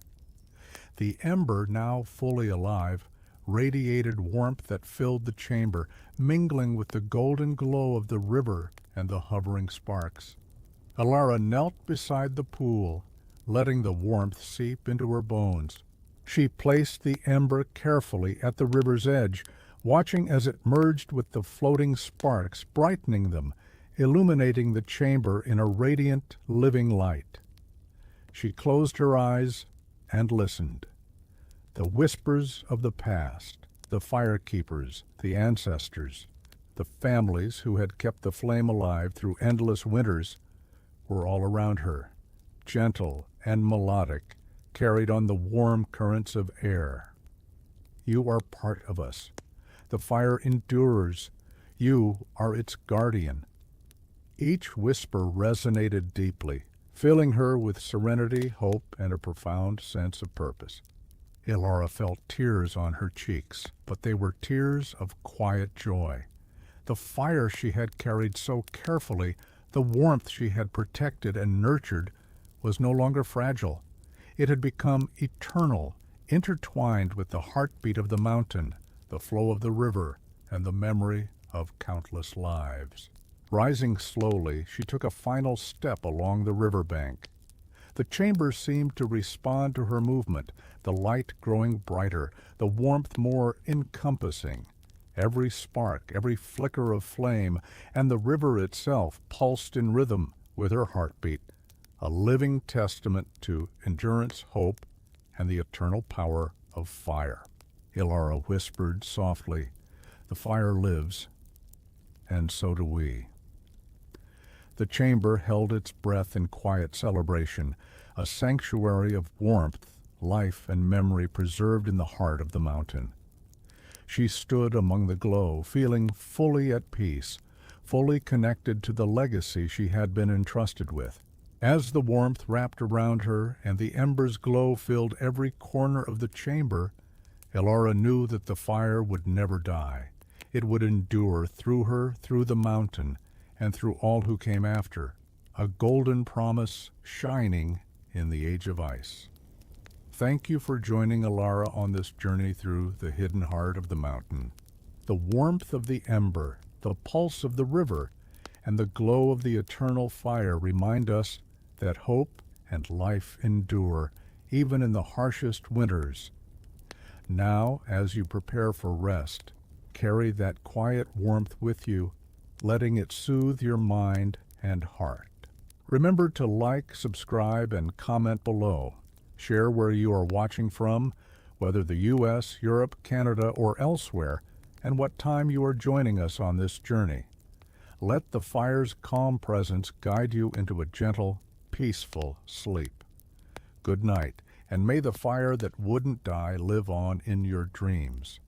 The ember, now fully alive, radiated warmth that filled the chamber, mingling with the golden glow of the river and the hovering sparks. Elara knelt beside the pool, letting the warmth seep into her bones. She placed the ember carefully at the river's edge, watching as it merged with the floating sparks, brightening them, illuminating the chamber in a radiant, living light. She closed her eyes and listened. The whispers of the past, the firekeepers, the ancestors, the families who had kept the flame alive through endless winters, were all around her, gentle and melodic, carried on the warm currents of air. You are part of us. The fire endures. You are its guardian. Each whisper resonated deeply, filling her with serenity, hope, and a profound sense of purpose. Elara felt tears on her cheeks, but they were tears of quiet joy. The fire she had carried so carefully, the warmth she had protected and nurtured, was no longer fragile. It had become eternal, intertwined with the heartbeat of the mountain, the flow of the river, and the memory of countless lives. Rising slowly, she took a final step along the riverbank. The chamber seemed to respond to her movement, the light growing brighter, the warmth more encompassing. Every spark, every flicker of flame, and the river itself pulsed in rhythm with her heartbeat, a living testament to endurance, hope, and the eternal power of fire. Elara whispered softly, "The fire lives, and so do we." The chamber held its breath in quiet celebration, a sanctuary of warmth, life, and memory preserved in the heart of the mountain. She stood among the glow, feeling fully at peace, fully connected to the legacy she had been entrusted with. As the warmth wrapped around her and the embers' glow filled every corner of the chamber, Elara knew that the fire would never die. It would endure through her, through the mountain, and through all who came after, a golden promise shining in the age of ice. Thank you for joining Elara on this journey through the hidden heart of the mountain. The warmth of the ember, the pulse of the river, and the glow of the eternal fire remind us that hope and life endure, even in the harshest winters. Now, as you prepare for rest, carry that quiet warmth with you, letting it soothe your mind and heart. Remember to like, subscribe, and comment below. Share where you are watching from, whether the U.S., Europe, Canada, or elsewhere, and what time you are joining us on this journey. Let the fire's calm presence guide you into a gentle, peaceful sleep. Good night, and may the fire that wouldn't die live on in your dreams.